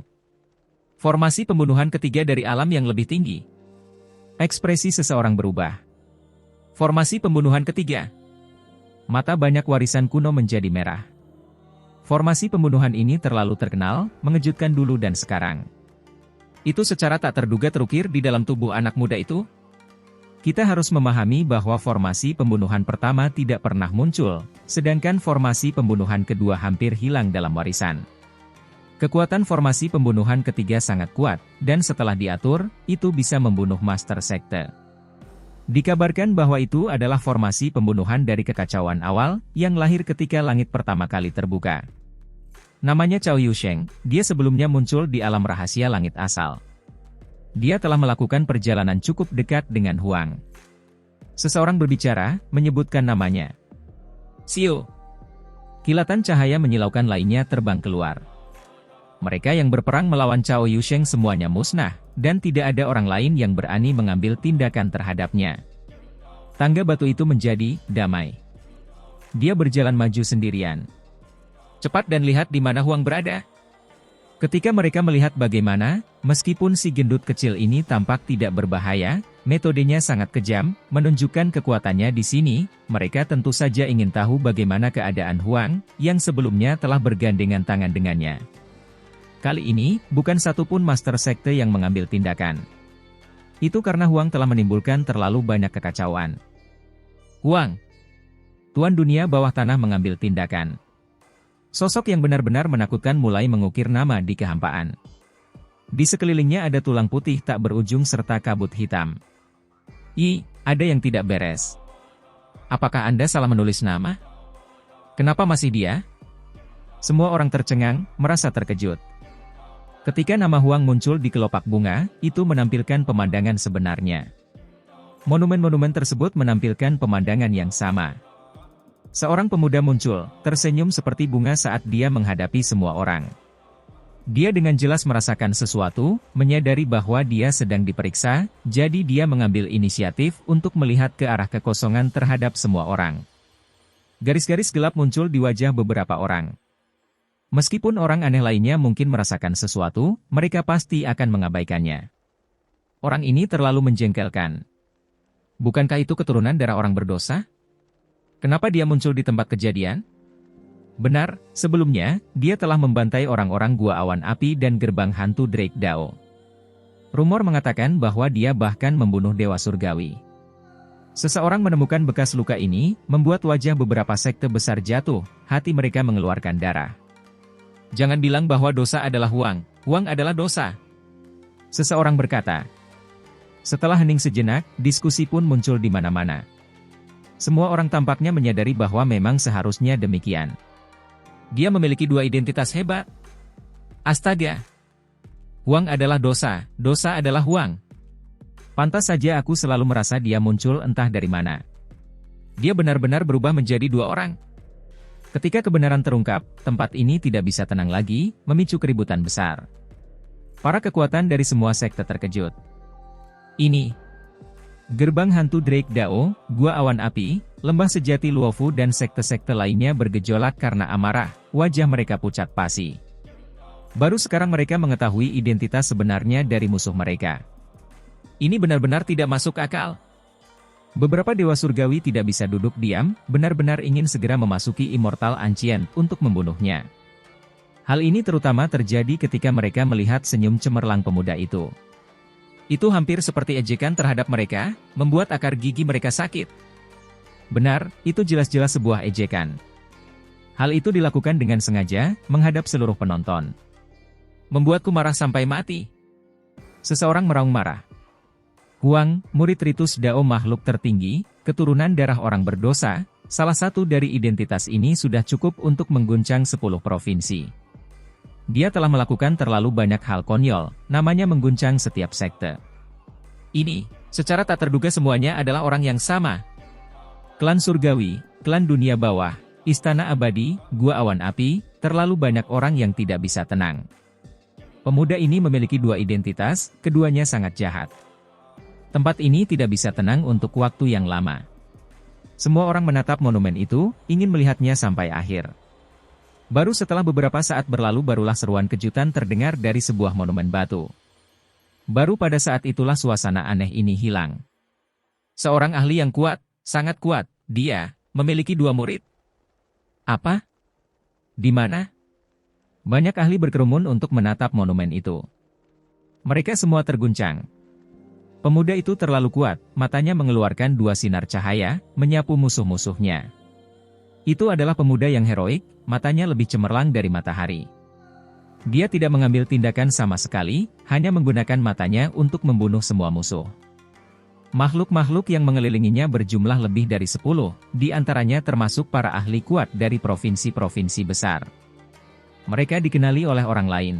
Formasi pembunuhan ketiga dari alam yang lebih tinggi. Ekspresi seseorang berubah. Formasi pembunuhan ketiga. Mata banyak warisan kuno menjadi merah. Formasi pembunuhan ini terlalu terkenal, mengejutkan dulu dan sekarang. Itu secara tak terduga terukir di dalam tubuh anak muda itu. Kita harus memahami bahwa formasi pembunuhan pertama tidak pernah muncul, sedangkan formasi pembunuhan kedua hampir hilang dalam warisan. Kekuatan formasi pembunuhan ketiga sangat kuat, dan setelah diatur, itu bisa membunuh master sekte. Dikabarkan bahwa itu adalah formasi pembunuhan dari kekacauan awal, yang lahir ketika langit pertama kali terbuka. Namanya Cao Yusheng, dia sebelumnya muncul di alam rahasia langit asal. Dia telah melakukan perjalanan cukup dekat dengan Huang. Seseorang berbicara, menyebutkan namanya. Xiu. Kilatan cahaya menyilaukan lainnya terbang keluar. Mereka yang berperang melawan Cao Yusheng semuanya musnah, dan tidak ada orang lain yang berani mengambil tindakan terhadapnya. Tangga batu itu menjadi damai. Dia berjalan maju sendirian. Cepat dan lihat di mana Huang berada. Ketika mereka melihat bagaimana, meskipun si gendut kecil ini tampak tidak berbahaya, metodenya sangat kejam, menunjukkan kekuatannya di sini, mereka tentu saja ingin tahu bagaimana keadaan Huang, yang sebelumnya telah bergandengan tangan dengannya. Kali ini, bukan satupun master sekte yang mengambil tindakan. Itu karena Huang telah menimbulkan terlalu banyak kekacauan. Huang, Tuan Dunia Bawah Tanah mengambil tindakan. Sosok yang benar-benar menakutkan mulai mengukir nama di kehampaan. Di sekelilingnya ada tulang putih tak berujung serta kabut hitam. Ada yang tidak beres. Apakah Anda salah menulis nama? Kenapa masih dia? Semua orang tercengang, merasa terkejut. Ketika nama Huang muncul di kelopak bunga, itu menampilkan pemandangan sebenarnya. Monumen-monumen tersebut menampilkan pemandangan yang sama. Seorang pemuda muncul, tersenyum seperti bunga saat dia menghadapi semua orang. Dia dengan jelas merasakan sesuatu, menyadari bahwa dia sedang diperiksa, jadi dia mengambil inisiatif untuk melihat ke arah kekosongan terhadap semua orang. Garis-garis gelap muncul di wajah beberapa orang. Meskipun orang aneh lainnya mungkin merasakan sesuatu, mereka pasti akan mengabaikannya. Orang ini terlalu menjengkelkan. Bukankah itu keturunan darah orang berdosa? Kenapa dia muncul di tempat kejadian? Benar, sebelumnya, dia telah membantai orang-orang Gua Awan Api dan gerbang hantu Drake Dao. Rumor mengatakan bahwa dia bahkan membunuh Dewa Surgawi. Seseorang menemukan bekas luka ini, membuat wajah beberapa sekte besar jatuh, hati mereka mengeluarkan darah. Jangan bilang bahwa dosa adalah Huang. Huang adalah dosa. Seseorang berkata. Setelah hening sejenak, diskusi pun muncul di mana-mana. Semua orang tampaknya menyadari bahwa memang seharusnya demikian. Dia memiliki dua identitas hebat. Astaga! Huang adalah dosa, dosa adalah Huang. Pantas saja aku selalu merasa dia muncul entah dari mana. Dia benar-benar berubah menjadi dua orang. Ketika kebenaran terungkap, tempat ini tidak bisa tenang lagi, memicu keributan besar. Para kekuatan dari semua sekte terkejut. Ini gerbang hantu Drake Dao, Gua Awan Api, Lembah Sejati Luofu dan sekte-sekte lainnya bergejolak karena amarah, wajah mereka pucat pasi. Baru sekarang mereka mengetahui identitas sebenarnya dari musuh mereka. Ini benar-benar tidak masuk akal. Beberapa dewa surgawi tidak bisa duduk diam, benar-benar ingin segera memasuki Immortal Ancient untuk membunuhnya. Hal ini terutama terjadi ketika mereka melihat senyum cemerlang pemuda itu. Itu hampir seperti ejekan terhadap mereka, membuat akar gigi mereka sakit. Benar, itu jelas-jelas sebuah ejekan. Hal itu dilakukan dengan sengaja, menghadap seluruh penonton. Membuatku marah sampai mati. Seseorang meraung marah. Huang, murid Ritus Dao makhluk tertinggi, keturunan darah orang berdosa, salah satu dari identitas ini sudah cukup untuk mengguncang 10 provinsi. Dia telah melakukan terlalu banyak hal konyol, namanya mengguncang setiap sekte. Ini, secara tak terduga semuanya adalah orang yang sama. Klan Surgawi, klan Dunia Bawah, Istana Abadi, Gua Awan Api, terlalu banyak orang yang tidak bisa tenang. Pemuda ini memiliki dua identitas, keduanya sangat jahat. Tempat ini tidak bisa tenang untuk waktu yang lama. Semua orang menatap monumen itu, ingin melihatnya sampai akhir. Baru setelah beberapa saat berlalu barulah seruan kejutan terdengar dari sebuah monumen batu. Baru pada saat itulah suasana aneh ini hilang. Seorang ahli yang kuat, sangat kuat, dia memiliki 2 murid. Apa? Di mana? Banyak ahli berkerumun untuk menatap monumen itu. Mereka semua terguncang. Pemuda itu terlalu kuat, matanya mengeluarkan 2 sinar cahaya, menyapu musuh-musuhnya. Itu adalah pemuda yang heroik, matanya lebih cemerlang dari matahari. Dia tidak mengambil tindakan sama sekali, hanya menggunakan matanya untuk membunuh semua musuh. Makhluk-makhluk yang mengelilinginya berjumlah lebih dari 10, di antaranya termasuk para ahli kuat dari provinsi-provinsi besar. Mereka dikenali oleh orang lain.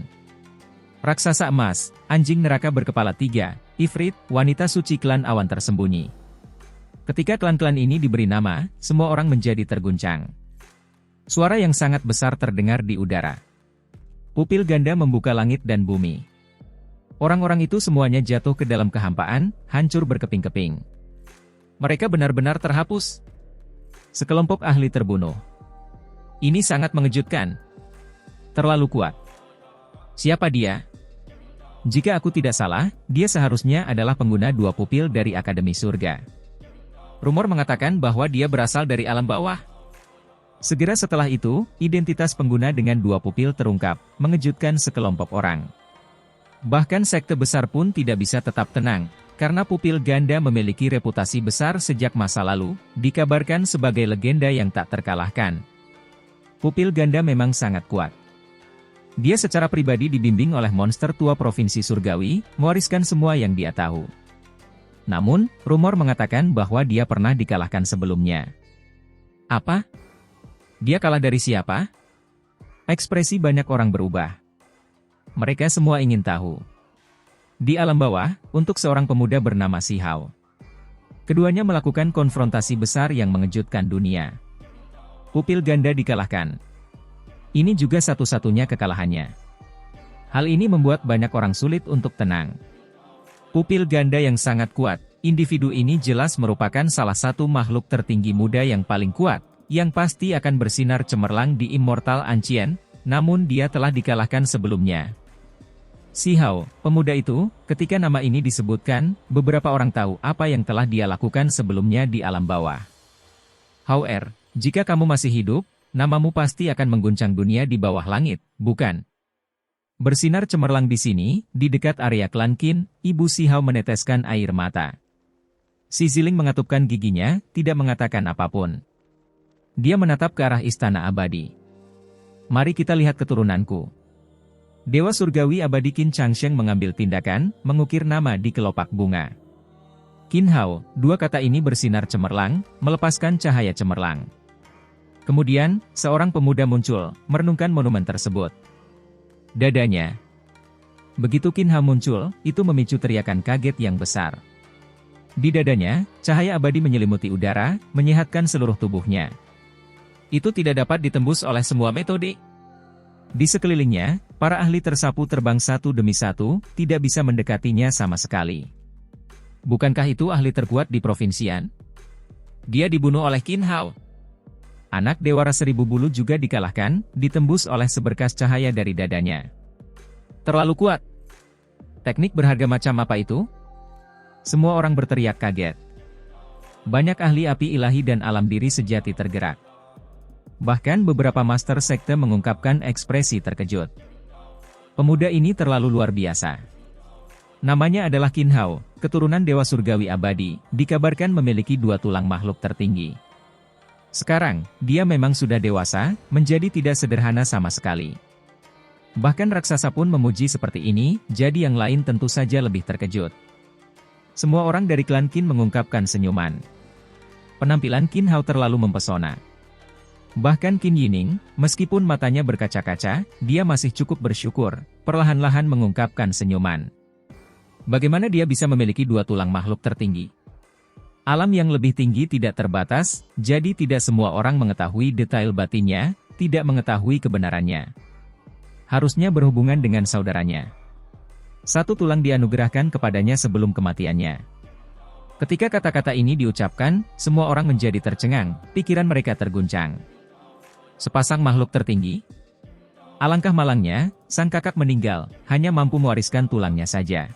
Raksasa emas, anjing neraka berkepala 3, Ifrit, wanita suci klan awan tersembunyi. Ketika klan-klan ini diberi nama, semua orang menjadi terguncang. Suara yang sangat besar terdengar di udara. Pupil ganda membuka langit dan bumi. Orang-orang itu semuanya jatuh ke dalam kehampaan, hancur berkeping-keping. Mereka benar-benar terhapus. Sekelompok ahli terbunuh. Ini sangat mengejutkan. Terlalu kuat. Siapa dia? Jika aku tidak salah, dia seharusnya adalah pengguna 2 pupil dari Akademi Surga. Rumor mengatakan bahwa dia berasal dari alam bawah. Segera setelah itu, identitas pengguna dengan 2 pupil terungkap, mengejutkan sekelompok orang. Bahkan sekte besar pun tidak bisa tetap tenang, karena pupil ganda memiliki reputasi besar sejak masa lalu, dikabarkan sebagai legenda yang tak terkalahkan. Pupil ganda memang sangat kuat. Dia secara pribadi dibimbing oleh monster tua Provinsi Surgawi, mewariskan semua yang dia tahu. Namun, rumor mengatakan bahwa dia pernah dikalahkan sebelumnya. Apa? Dia kalah dari siapa? Ekspresi banyak orang berubah. Mereka semua ingin tahu. Di alam bawah, untuk seorang pemuda bernama Si Hao. Keduanya melakukan konfrontasi besar yang mengejutkan dunia. Pupil ganda dikalahkan. Ini juga satu-satunya kekalahannya. Hal ini membuat banyak orang sulit untuk tenang. Pupil ganda yang sangat kuat, individu ini jelas merupakan salah satu makhluk tertinggi muda yang paling kuat, yang pasti akan bersinar cemerlang di Immortal Ancient, namun dia telah dikalahkan sebelumnya. Si Hao, pemuda itu, ketika nama ini disebutkan, beberapa orang tahu apa yang telah dia lakukan sebelumnya di alam bawah. Hao, jika kamu masih hidup, namamu pasti akan mengguncang dunia di bawah langit, bukan? Bersinar cemerlang di sini, di dekat area klan Qin, Ibu Si Hao meneteskan air mata. Si Ziling mengatupkan giginya, tidak mengatakan apapun. Dia menatap ke arah istana abadi. Mari kita lihat keturunanku. Dewa Surgawi abadi Qin Changsheng mengambil tindakan, mengukir nama di kelopak bunga. Qin Hao, 2 kata ini bersinar cemerlang, melepaskan cahaya cemerlang. Kemudian, seorang pemuda muncul, merenungkan monumen tersebut. Dadanya. Begitu Qin Hao muncul, itu memicu teriakan kaget yang besar. Di dadanya, cahaya abadi menyelimuti udara, menyehatkan seluruh tubuhnya. Itu tidak dapat ditembus oleh semua metode. Di sekelilingnya, para ahli tersapu terbang satu demi satu, tidak bisa mendekatinya sama sekali. Bukankah itu ahli terkuat di provinsian? Dia dibunuh oleh Qin Hao. Anak Dewara Seribu Bulu juga dikalahkan, ditembus oleh seberkas cahaya dari dadanya. Terlalu kuat. Teknik berharga macam apa itu? Semua orang berteriak kaget. Banyak ahli api ilahi dan alam diri sejati tergerak. Bahkan beberapa master sekte mengungkapkan ekspresi terkejut. Pemuda ini terlalu luar biasa. Namanya adalah Qin Hao, keturunan Dewa Surgawi abadi, dikabarkan memiliki 2 tulang makhluk tertinggi. Sekarang, dia memang sudah dewasa, menjadi tidak sederhana sama sekali. Bahkan raksasa pun memuji seperti ini, jadi yang lain tentu saja lebih terkejut. Semua orang dari klan Qin mengungkapkan senyuman. Penampilan Qin Hao terlalu mempesona. Bahkan Qin Yining, meskipun matanya berkaca-kaca, dia masih cukup bersyukur, perlahan-lahan mengungkapkan senyuman. Bagaimana dia bisa memiliki 2 tulang makhluk tertinggi? Alam yang lebih tinggi tidak terbatas, jadi tidak semua orang mengetahui detail batinnya, tidak mengetahui kebenarannya. Harusnya berhubungan dengan saudaranya. 1 tulang dianugerahkan kepadanya sebelum kematiannya. Ketika kata-kata ini diucapkan, semua orang menjadi tercengang, pikiran mereka terguncang. Sepasang makhluk tertinggi, Alangkah malangnya, sang kakak meninggal, hanya mampu mewariskan tulangnya saja.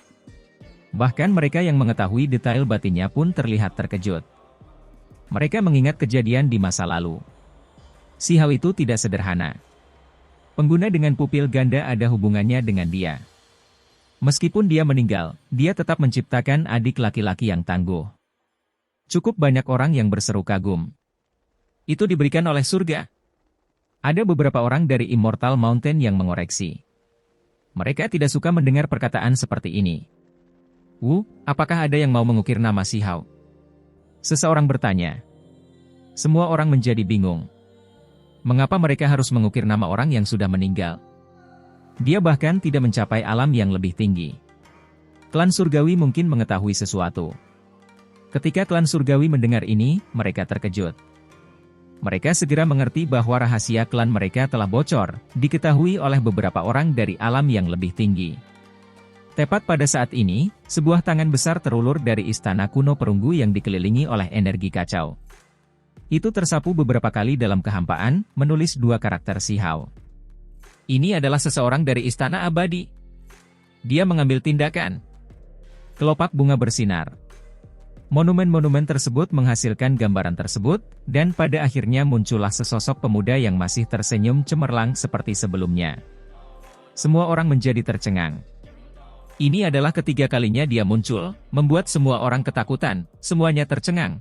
Bahkan mereka yang mengetahui detail batinnya pun terlihat terkejut. Mereka mengingat kejadian di masa lalu. Si Hao itu tidak sederhana. Pengguna dengan pupil ganda ada hubungannya dengan dia. Meskipun dia meninggal, dia tetap menciptakan adik laki-laki yang tangguh. Cukup banyak orang yang berseru kagum. Itu diberikan oleh surga. Ada beberapa orang dari Immortal Mountain yang mengoreksi. Mereka tidak suka mendengar perkataan seperti ini. Apakah ada yang mau mengukir nama si Hao? Seseorang bertanya. Semua orang menjadi bingung. Mengapa mereka harus mengukir nama orang yang sudah meninggal? Dia bahkan tidak mencapai alam yang lebih tinggi. Klan surgawi mungkin mengetahui sesuatu. Ketika klan surgawi mendengar ini, mereka terkejut. Mereka segera mengerti bahwa rahasia klan mereka telah bocor, diketahui oleh beberapa orang dari alam yang lebih tinggi. Tepat pada saat ini, sebuah tangan besar terulur dari istana kuno perunggu yang dikelilingi oleh energi kacau. Itu tersapu beberapa kali dalam kehampaan, menulis dua karakter si Hao. Ini adalah seseorang dari istana abadi. Dia mengambil tindakan. Kelopak bunga bersinar. Monumen-monumen tersebut menghasilkan gambaran tersebut, dan pada akhirnya muncullah sesosok pemuda yang masih tersenyum cemerlang seperti sebelumnya. Semua orang menjadi tercengang. Ini adalah ketiga kalinya dia muncul, membuat semua orang ketakutan, semuanya tercengang.